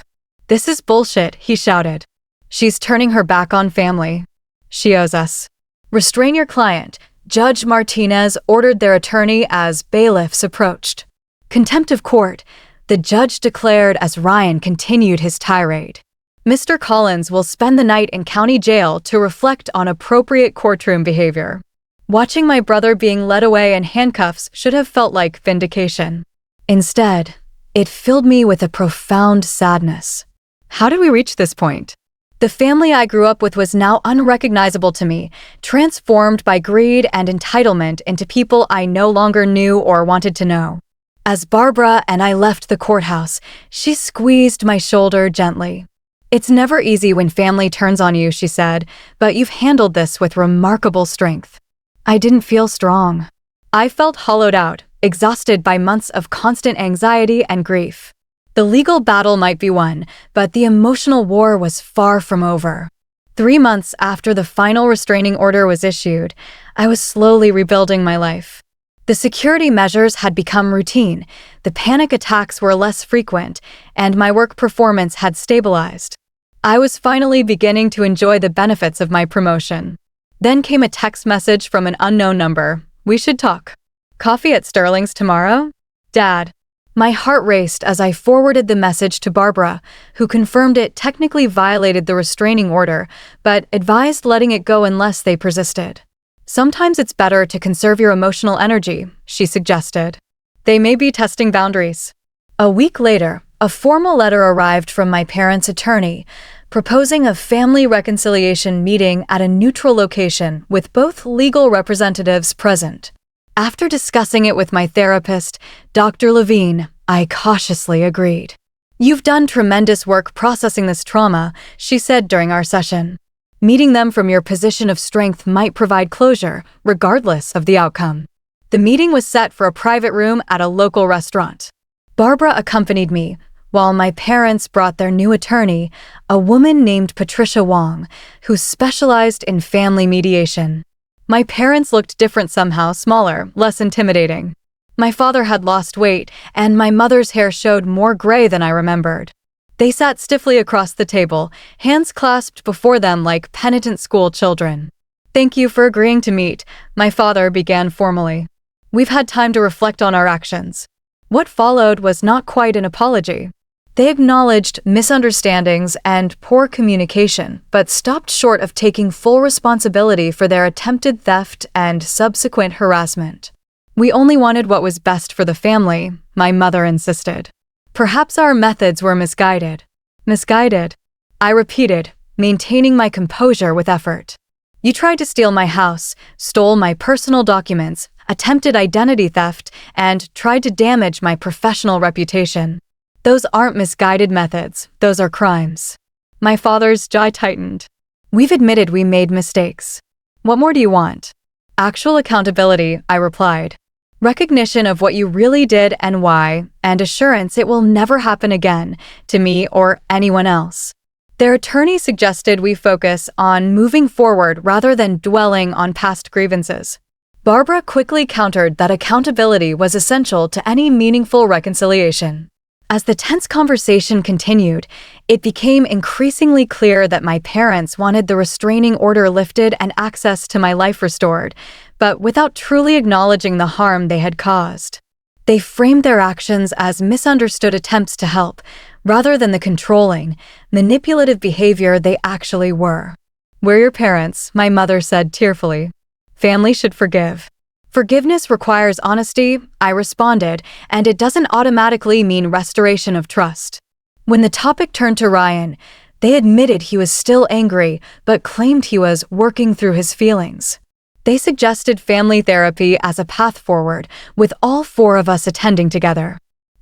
"This is bullshit," he shouted. "She's turning her back on family. She owes us." "Restrain your client," Judge Martinez ordered their attorney as bailiffs approached. "Contempt of court," the judge declared as Ryan continued his tirade. "Mr. Collins will spend the night in county jail to reflect on appropriate courtroom behavior." Watching my brother being led away in handcuffs should have felt like vindication. Instead, it filled me with a profound sadness. How did we reach this point? The family I grew up with was now unrecognizable to me, transformed by greed and entitlement into people I no longer knew or wanted to know. As Barbara and I left the courthouse, she squeezed my shoulder gently. "It's never easy when family turns on you," she said, "but you've handled this with remarkable strength." I didn't feel strong. I felt hollowed out, exhausted by months of constant anxiety and grief. The legal battle might be won, but the emotional war was far from over. 3 months after the final restraining order was issued, I was slowly rebuilding my life. The security measures had become routine, the panic attacks were less frequent, and my work performance had stabilized. I was finally beginning to enjoy the benefits of my promotion. Then came a text message from an unknown number. "We should talk. Coffee at Sterling's tomorrow? Dad." My heart raced as I forwarded the message to Barbara, who confirmed it technically violated the restraining order, but advised letting it go unless they persisted. "Sometimes it's better to conserve your emotional energy," she suggested. "They may be testing boundaries." A week later, a formal letter arrived from my parents' attorney, proposing a family reconciliation meeting at a neutral location with both legal representatives present. After discussing it with my therapist, Dr. Levine, I cautiously agreed. "You've done tremendous work processing this trauma," she said during our session. "Meeting them from your position of strength might provide closure, regardless of the outcome." The meeting was set for a private room at a local restaurant. Barbara accompanied me, while my parents brought their new attorney, a woman named Patricia Wong, who specialized in family mediation. My parents looked different somehow, smaller, less intimidating. My father had lost weight, and my mother's hair showed more gray than I remembered. They sat stiffly across the table, hands clasped before them like penitent school children. "Thank you for agreeing to meet," my father began formally. "We've had time to reflect on our actions." What followed was not quite an apology. They acknowledged misunderstandings and poor communication, but stopped short of taking full responsibility for their attempted theft and subsequent harassment. We only wanted what was best for the family, my mother insisted. Perhaps our methods were misguided. Misguided, I repeated, maintaining my composure with effort. You tried to steal my house, stole my personal documents, attempted identity theft, and tried to damage my professional reputation. Those aren't misguided methods, those are crimes. My father's jaw tightened. We've admitted we made mistakes. What more do you want? Actual accountability, I replied. Recognition of what you really did and why, and assurance it will never happen again, to me or anyone else. Their attorney suggested we focus on moving forward rather than dwelling on past grievances. Barbara quickly countered that accountability was essential to any meaningful reconciliation. As the tense conversation continued, it became increasingly clear that my parents wanted the restraining order lifted and access to my life restored, but without truly acknowledging the harm they had caused. They framed their actions as misunderstood attempts to help, rather than the controlling, manipulative behavior they actually were. "We're your parents," my mother said tearfully. "Family should forgive." "Forgiveness requires honesty," I responded, "and it doesn't automatically mean restoration of trust." When the topic turned to Ryan, they admitted he was still angry, but claimed he was working through his feelings. They suggested family therapy as a path forward, with all four of us attending together.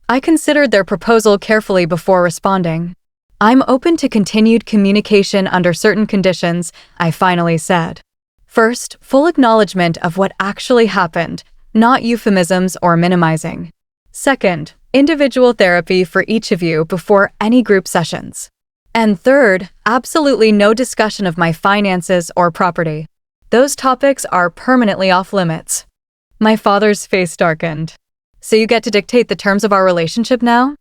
I considered their proposal carefully before responding. "I'm open to continued communication under certain conditions," I finally said. First, full acknowledgement of what actually happened, not euphemisms or minimizing. Second, individual therapy for each of you before any group sessions. And third, absolutely no discussion of my finances or property. Those topics are permanently off limits. My father's face darkened. "So you get to dictate the terms of our relationship now?"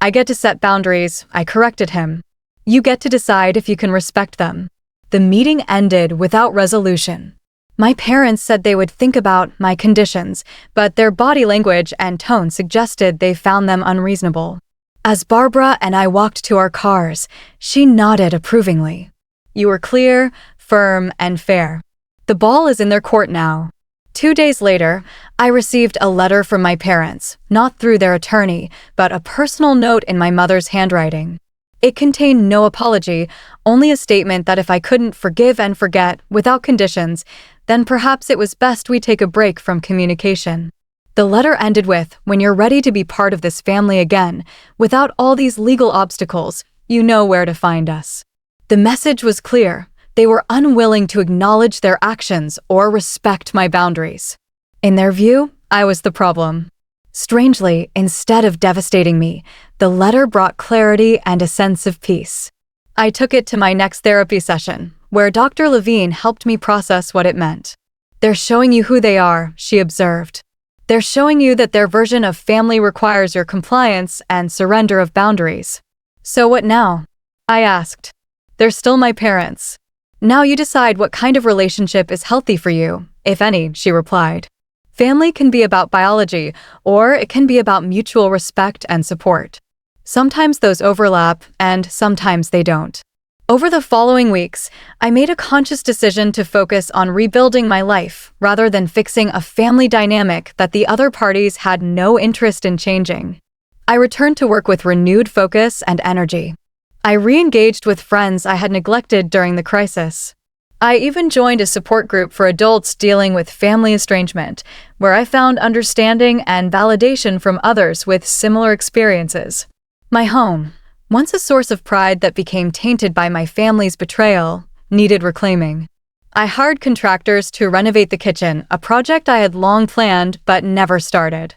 "I get to set boundaries," I corrected him. "You get to decide if you can respect them." The meeting ended without resolution. My parents said they would think about my conditions, but their body language and tone suggested they found them unreasonable. As Barbara and I walked to our cars, she nodded approvingly. "You were clear, firm, and fair. The ball is in their court now." 2 days later, I received a letter from my parents, not through their attorney, but a personal note in my mother's handwriting. It contained no apology, only a statement that if I couldn't forgive and forget without conditions, then perhaps it was best we take a break from communication. The letter ended with, "When you're ready to be part of this family again, without all these legal obstacles, you know where to find us." The message was clear. They were unwilling to acknowledge their actions or respect my boundaries. In their view, I was the problem. Strangely, instead of devastating me, the letter brought clarity and a sense of peace. I took it to my next therapy session, where Dr. Levine helped me process what it meant. "They're showing you who they are," she observed. "They're showing you that their version of family requires your compliance and surrender of boundaries." "So what now?" I asked. "They're still my parents. Now you decide what kind of relationship is healthy for you, if any," she replied. Family can be about biology, or it can be about mutual respect and support. Sometimes those overlap, and sometimes they don't. Over the following weeks, I made a conscious decision to focus on rebuilding my life rather than fixing a family dynamic that the other parties had no interest in changing. I returned to work with renewed focus and energy. I re-engaged with friends I had neglected during the crisis. I even joined a support group for adults dealing with family estrangement, where I found understanding and validation from others with similar experiences. My home, once a source of pride that became tainted by my family's betrayal, needed reclaiming. I hired contractors to renovate the kitchen, a project I had long planned but never started.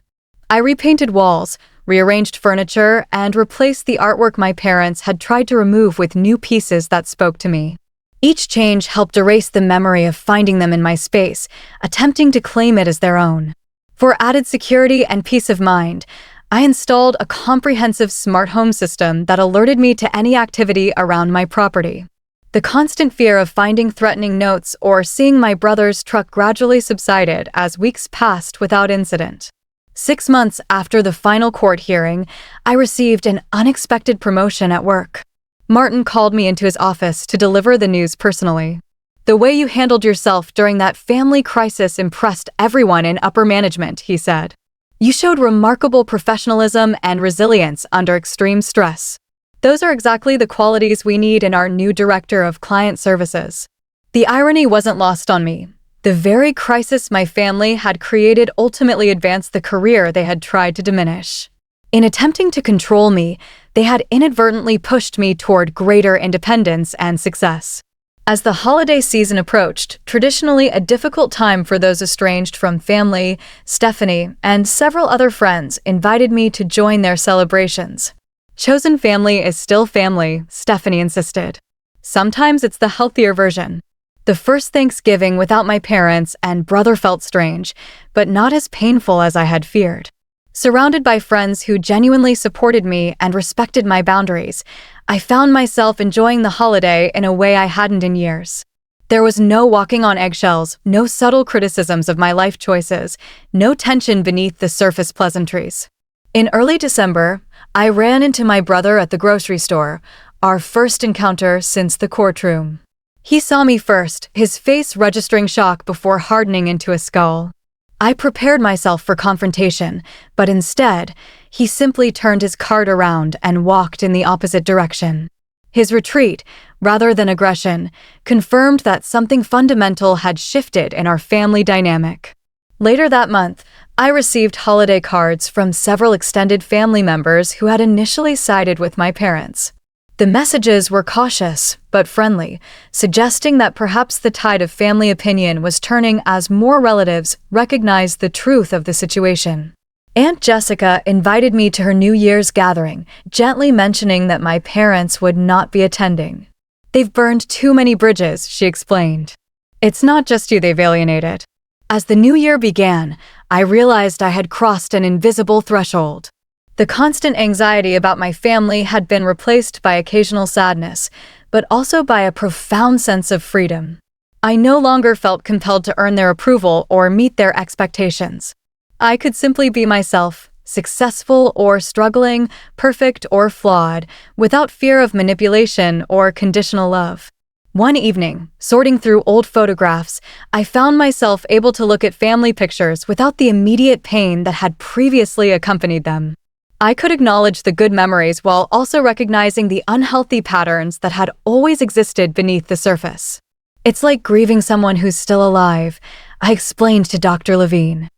I repainted walls, rearranged furniture, and replaced the artwork my parents had tried to remove with new pieces that spoke to me. Each change helped erase the memory of finding them in my space, attempting to claim it as their own. For added security and peace of mind, I installed a comprehensive smart home system that alerted me to any activity around my property. The constant fear of finding threatening notes or seeing my brother's truck gradually subsided as weeks passed without incident. 6 months after the final court hearing, I received an unexpected promotion at work. Martin called me into his office to deliver the news personally. "The way you handled yourself during that family crisis impressed everyone in upper management," he said. "You showed remarkable professionalism and resilience under extreme stress. Those are exactly the qualities we need in our new director of client services." The irony wasn't lost on me. The very crisis my family had created ultimately advanced the career they had tried to diminish. In attempting to control me, they had inadvertently pushed me toward greater independence and success. As the holiday season approached, traditionally a difficult time for those estranged from family, Stephanie and several other friends invited me to join their celebrations. "Chosen family is still family," Stephanie insisted. "Sometimes it's the healthier version." The first Thanksgiving without my parents and brother felt strange, but not as painful as I had feared. Surrounded by friends who genuinely supported me and respected my boundaries, I found myself enjoying the holiday in a way I hadn't in years. There was no walking on eggshells, no subtle criticisms of my life choices, no tension beneath the surface pleasantries. In early December, I ran into my brother at the grocery store, our first encounter since the courtroom. He saw me first, his face registering shock before hardening into a scowl. I prepared myself for confrontation, but instead, he simply turned his cart around and walked in the opposite direction. His retreat, rather than aggression, confirmed that something fundamental had shifted in our family dynamic. Later that month, I received holiday cards from several extended family members who had initially sided with my parents. The messages were cautious, but friendly, suggesting that perhaps the tide of family opinion was turning as more relatives recognized the truth of the situation. Aunt Jessica invited me to her New Year's gathering, gently mentioning that my parents would not be attending. "They've burned too many bridges," she explained. "It's not just you they've alienated." As the new year began, I realized I had crossed an invisible threshold. The constant anxiety about my family had been replaced by occasional sadness, but also by a profound sense of freedom. I no longer felt compelled to earn their approval or meet their expectations. I could simply be myself, successful or struggling, perfect or flawed, without fear of manipulation or conditional love. One evening, sorting through old photographs, I found myself able to look at family pictures without the immediate pain that had previously accompanied them. I could acknowledge the good memories while also recognizing the unhealthy patterns that had always existed beneath the surface. "It's like grieving someone who's still alive," I explained to Dr. Levine.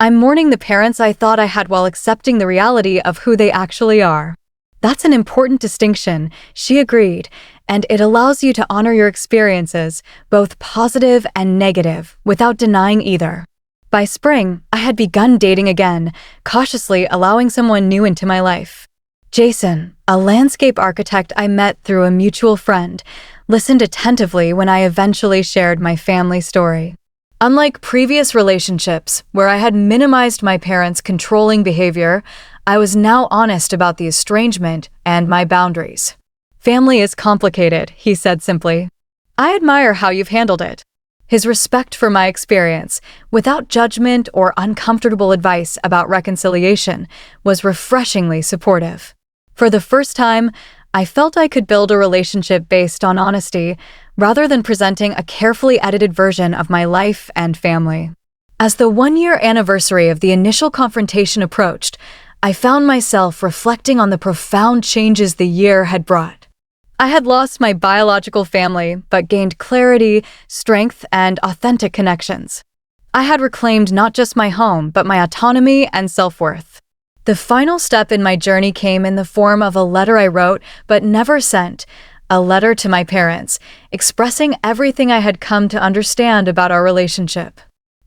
"I'm mourning the parents I thought I had while accepting the reality of who they actually are." "That's an important distinction," she agreed, "and it allows you to honor your experiences, both positive and negative, without denying either." By spring, I had begun dating again, cautiously allowing someone new into my life. Jason, a landscape architect I met through a mutual friend, listened attentively when I eventually shared my family story. Unlike previous relationships, where I had minimized my parents' controlling behavior, I was now honest about the estrangement and my boundaries. "Family is complicated," he said simply. "I admire how you've handled it." His respect for my experience, without judgment or uncomfortable advice about reconciliation, was refreshingly supportive. For the first time, I felt I could build a relationship based on honesty, rather than presenting a carefully edited version of my life and family. As the one-year anniversary of the initial confrontation approached, I found myself reflecting on the profound changes the year had brought. I had lost my biological family, but gained clarity, strength, and authentic connections. I had reclaimed not just my home, but my autonomy and self-worth. The final step in my journey came in the form of a letter I wrote, but never sent, a letter to my parents, expressing everything I had come to understand about our relationship.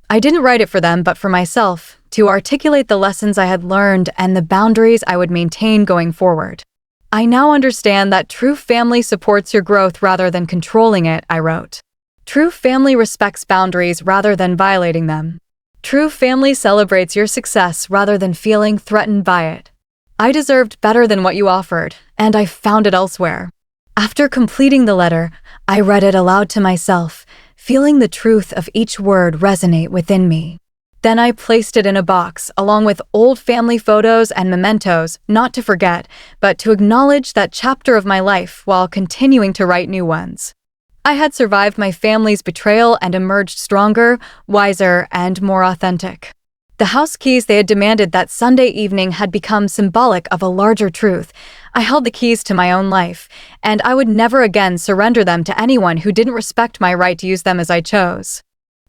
I didn't write it for them, but for myself, to articulate the lessons I had learned and the boundaries I would maintain going forward. "I now understand that true family supports your growth rather than controlling it," I wrote. "True family respects boundaries rather than violating them. True family celebrates your success rather than feeling threatened by it. I deserved better than what you offered, and I found it elsewhere." After completing the letter, I read it aloud to myself, feeling the truth of each word resonate within me. Then I placed it in a box, along with old family photos and mementos, not to forget, but to acknowledge that chapter of my life while continuing to write new ones. I had survived my family's betrayal and emerged stronger, wiser, and more authentic. The house keys they had demanded that Sunday evening had become symbolic of a larger truth. I held the keys to my own life, and I would never again surrender them to anyone who didn't respect my right to use them as I chose.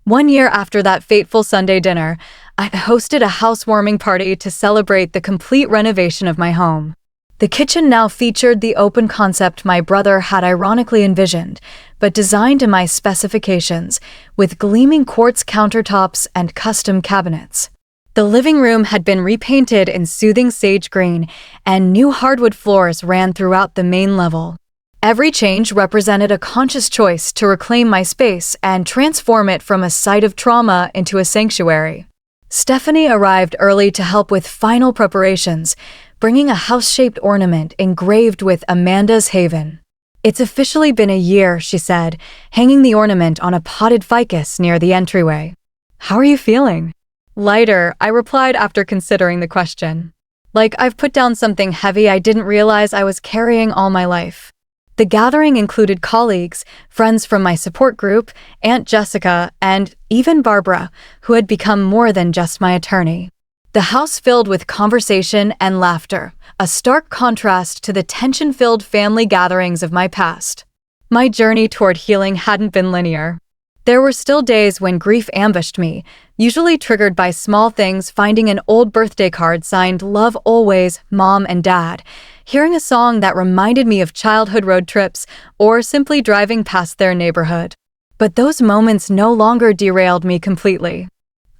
1 year after that fateful Sunday dinner, I hosted a housewarming party to celebrate the complete renovation of my home. The kitchen now featured the open concept my brother had ironically envisioned, but designed to my specifications, with gleaming quartz countertops and custom cabinets. The living room had been repainted in soothing sage green, and new hardwood floors ran throughout the main level. Every change represented a conscious choice to reclaim my space and transform it from a site of trauma into a sanctuary. Stephanie arrived early to help with final preparations, bringing a house-shaped ornament engraved with Amanda's Haven. "It's officially been a year," she said, hanging the ornament on a potted ficus near the entryway. "How are you feeling?" "Lighter," I replied after considering the question. "Like I've put down something heavy I didn't realize I was carrying all my life." The gathering included colleagues, friends from my support group, Aunt Jessica, and even Barbara, who had become more than just my attorney. The house filled with conversation and laughter, a stark contrast to the tension-filled family gatherings of my past. My journey toward healing hadn't been linear. There were still days when grief ambushed me, usually triggered by small things, finding an old birthday card signed "Love Always, Mom and Dad," hearing a song that reminded me of childhood road trips, or simply driving past their neighborhood. But those moments no longer derailed me completely.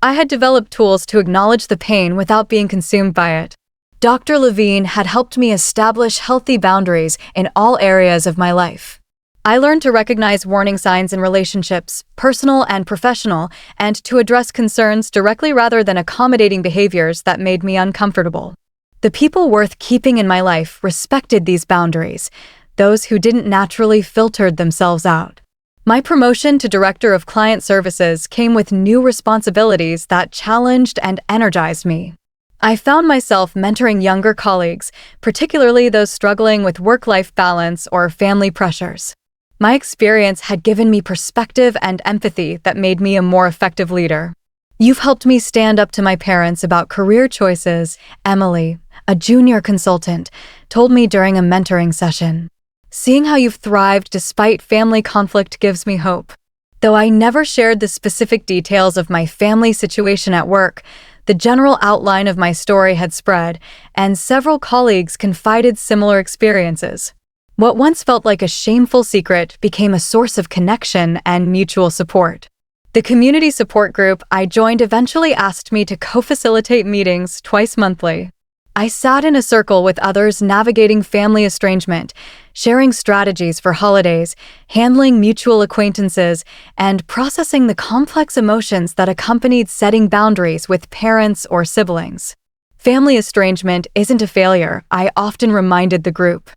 I had developed tools to acknowledge the pain without being consumed by it. Dr. Levine had helped me establish healthy boundaries in all areas of my life. I learned to recognize warning signs in relationships, personal and professional, and to address concerns directly rather than accommodating behaviors that made me uncomfortable. The people worth keeping in my life respected these boundaries. Those who didn't naturally filtered themselves out. My promotion to Director of Client Services came with new responsibilities that challenged and energized me. I found myself mentoring younger colleagues, particularly those struggling with work-life balance or family pressures. My experience had given me perspective and empathy that made me a more effective leader. "You've helped me stand up to my parents about career choices," Emily, a junior consultant, told me during a mentoring session. "Seeing how you've thrived despite family conflict gives me hope." Though I never shared the specific details of my family situation at work, the general outline of my story had spread, and several colleagues confided similar experiences. What once felt like a shameful secret became a source of connection and mutual support. The community support group I joined eventually asked me to co-facilitate meetings twice monthly. I sat in a circle with others navigating family estrangement, sharing strategies for holidays, handling mutual acquaintances, and processing the complex emotions that accompanied setting boundaries with parents or siblings. Family estrangement isn't a failure, I often reminded the group.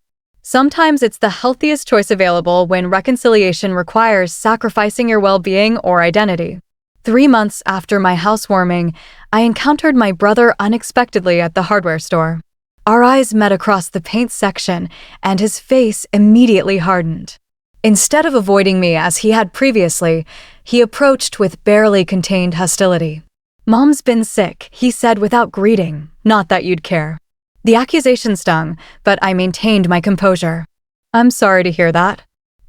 Sometimes it's the healthiest choice available when reconciliation requires sacrificing your well-being or identity. 3 months after my housewarming, I encountered my brother unexpectedly at the hardware store. Our eyes met across the paint section, and his face immediately hardened. Instead of avoiding me as he had previously, he approached with barely contained hostility. "Mom's been sick," he said without greeting, "not that you'd care." The accusation stung, but I maintained my composure. "I'm sorry to hear that.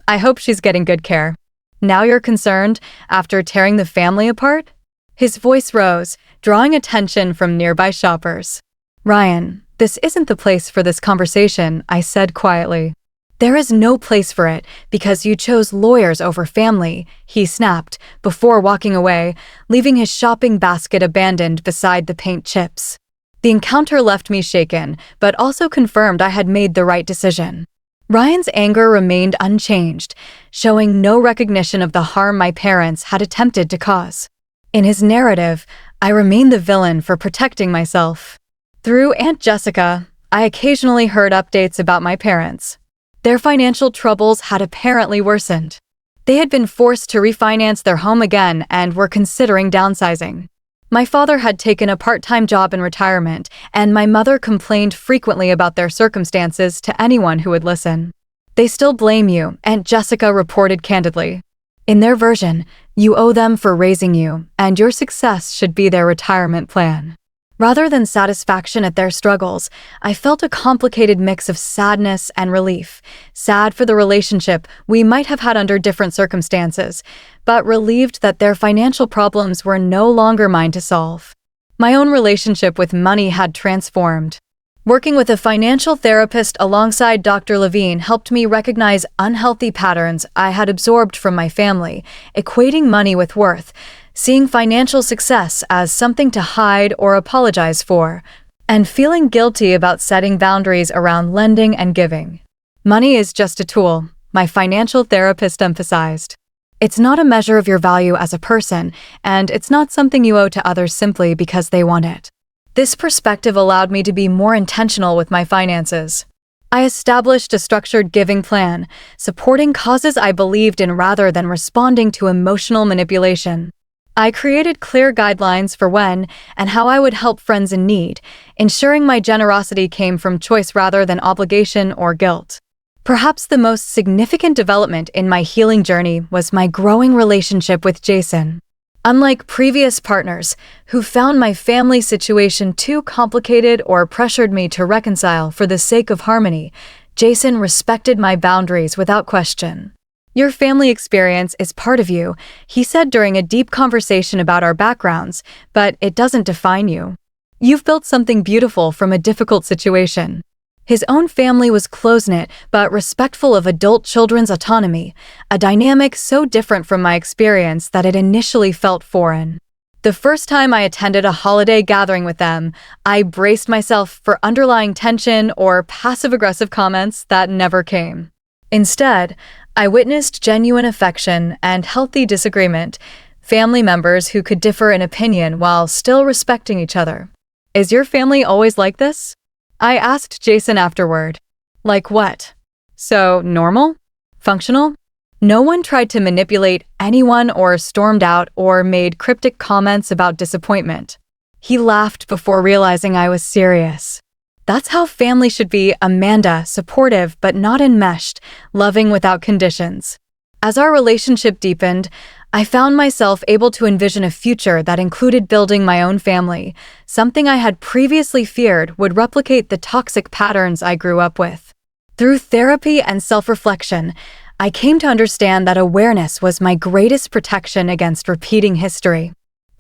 I hope she's getting good care. Now you're concerned after tearing the family apart?" His voice rose, drawing attention from nearby shoppers. "Ryan, this isn't the place for this conversation," I said quietly. "There is no place for it because you chose lawyers over family," he snapped, before walking away, leaving his shopping basket abandoned beside the paint chips. The encounter left me shaken, but also confirmed I had made the right decision. Ryan's anger remained unchanged, showing no recognition of the harm my parents had attempted to cause. In his narrative, I remained the villain for protecting myself. Through Aunt Jessica, I occasionally heard updates about my parents. Their financial troubles had apparently worsened. They had been forced to refinance their home again and were considering downsizing. My father had taken a part-time job in retirement, and my mother complained frequently about their circumstances to anyone who would listen. "They still blame you," Aunt Jessica reported candidly. "In their version, you owe them for raising you, and your success should be their retirement plan." Rather than satisfaction at their struggles, I felt a complicated mix of sadness and relief. Sad for the relationship we might have had under different circumstances, but relieved that their financial problems were no longer mine to solve. My own relationship with money had transformed. Working with a financial therapist alongside Dr. Levine helped me recognize unhealthy patterns I had absorbed from my family, equating money with worth, seeing financial success as something to hide or apologize for, and feeling guilty about setting boundaries around lending and giving. Money is just a tool, my financial therapist emphasized. It's not a measure of your value as a person, and it's not something you owe to others simply because they want it. This perspective allowed me to be more intentional with my finances. I established a structured giving plan, supporting causes I believed in rather than responding to emotional manipulation. I created clear guidelines for when and how I would help friends in need, ensuring my generosity came from choice rather than obligation or guilt. Perhaps the most significant development in my healing journey was my growing relationship with Jason. Unlike previous partners who found my family situation too complicated or pressured me to reconcile for the sake of harmony, Jason respected my boundaries without question. "Your family experience is part of you," he said during a deep conversation about our backgrounds, "but it doesn't define you. You've built something beautiful from a difficult situation." His own family was close-knit but respectful of adult children's autonomy, a dynamic so different from my experience that it initially felt foreign. The first time I attended a holiday gathering with them, I braced myself for underlying tension or passive-aggressive comments that never came. Instead, I witnessed genuine affection and healthy disagreement, family members who could differ in opinion while still respecting each other. "Is your family always like this?" I asked Jason afterward. "Like what? So, normal? Functional?" No one tried to manipulate anyone or stormed out or made cryptic comments about disappointment. He laughed before realizing I was serious. "That's how family should be, Amanda, supportive but not enmeshed, loving without conditions." As our relationship deepened, I found myself able to envision a future that included building my own family, something I had previously feared would replicate the toxic patterns I grew up with. Through therapy and self-reflection, I came to understand that awareness was my greatest protection against repeating history.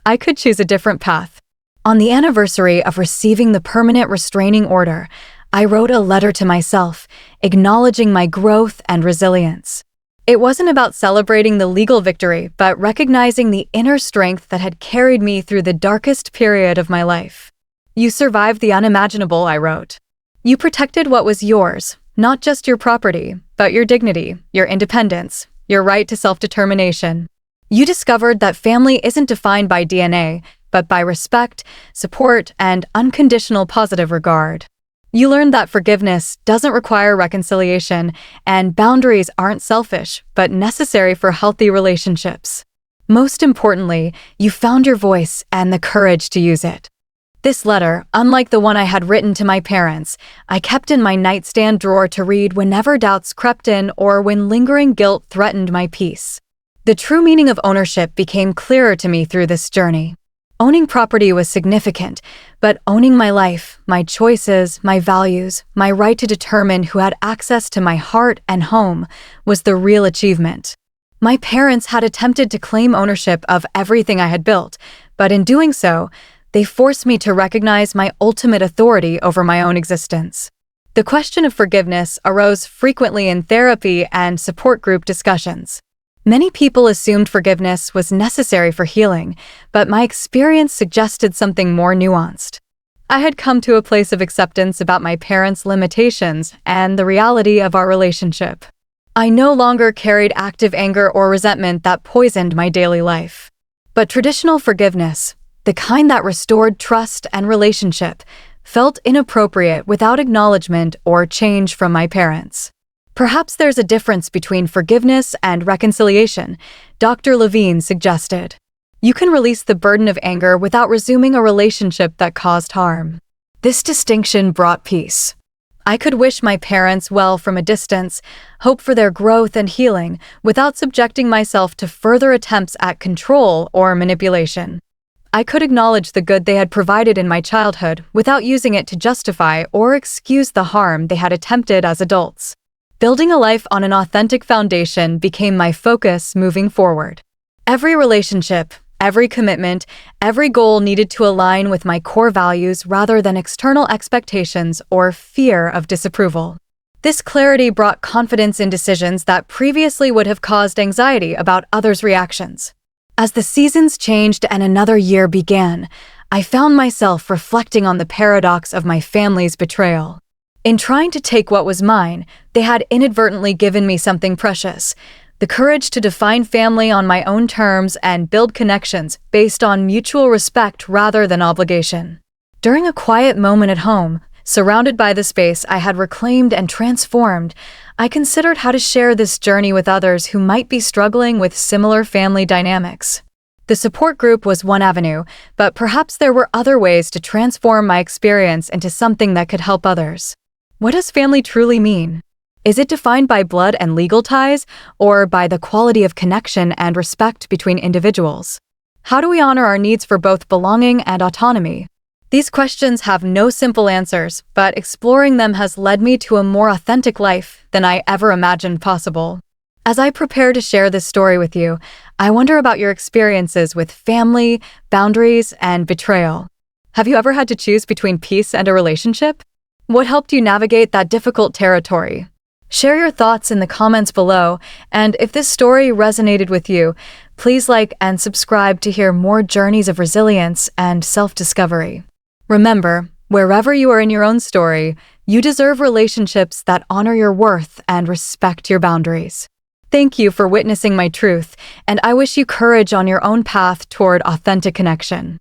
I could choose a different path. On the anniversary of receiving the permanent restraining order, I wrote a letter to myself, acknowledging my growth and resilience. It wasn't about celebrating the legal victory, but recognizing the inner strength that had carried me through the darkest period of my life. "You survived the unimaginable," I wrote. "You protected what was yours, not just your property, but your dignity, your independence, your right to self-determination. You discovered that family isn't defined by DNA, but by respect, support, and unconditional positive regard. You learned that forgiveness doesn't require reconciliation, and boundaries aren't selfish, but necessary for healthy relationships. Most importantly, you found your voice and the courage to use it." This letter, unlike the one I had written to my parents, I kept in my nightstand drawer to read whenever doubts crept in or when lingering guilt threatened my peace. The true meaning of ownership became clearer to me through this journey. Owning property was significant, but owning my life, my choices, my values, my right to determine who had access to my heart and home was the real achievement. My parents had attempted to claim ownership of everything I had built, but in doing so, they forced me to recognize my ultimate authority over my own existence. The question of forgiveness arose frequently in therapy and support group discussions. Many people assumed forgiveness was necessary for healing, but my experience suggested something more nuanced. I had come to a place of acceptance about my parents' limitations and the reality of our relationship. I no longer carried active anger or resentment that poisoned my daily life. But traditional forgiveness, the kind that restored trust and relationship, felt inappropriate without acknowledgement or change from my parents. Perhaps there's a difference between forgiveness and reconciliation, Dr. Levine suggested. You can release the burden of anger without resuming a relationship that caused harm. This distinction brought peace. I could wish my parents well from a distance, hope for their growth and healing, without subjecting myself to further attempts at control or manipulation. I could acknowledge the good they had provided in my childhood without using it to justify or excuse the harm they had attempted as adults. Building a life on an authentic foundation became my focus moving forward. Every relationship, every commitment, every goal needed to align with my core values rather than external expectations or fear of disapproval. This clarity brought confidence in decisions that previously would have caused anxiety about others' reactions. As the seasons changed and another year began, I found myself reflecting on the paradox of my family's betrayal. In trying to take what was mine, they had inadvertently given me something precious: the courage to define family on my own terms and build connections based on mutual respect rather than obligation. During a quiet moment at home, surrounded by the space I had reclaimed and transformed, I considered how to share this journey with others who might be struggling with similar family dynamics. The support group was one avenue, but perhaps there were other ways to transform my experience into something that could help others. What does family truly mean? Is it defined by blood and legal ties, or by the quality of connection and respect between individuals? How do we honor our needs for both belonging and autonomy? These questions have no simple answers, but exploring them has led me to a more authentic life than I ever imagined possible. As I prepare to share this story with you, I wonder about your experiences with family, boundaries, and betrayal. Have you ever had to choose between peace and a relationship? What helped you navigate that difficult territory? Share your thoughts in the comments below, and if this story resonated with you, please like and subscribe to hear more journeys of resilience and self-discovery. Remember, wherever you are in your own story, you deserve relationships that honor your worth and respect your boundaries. Thank you for witnessing my truth, and I wish you courage on your own path toward authentic connection.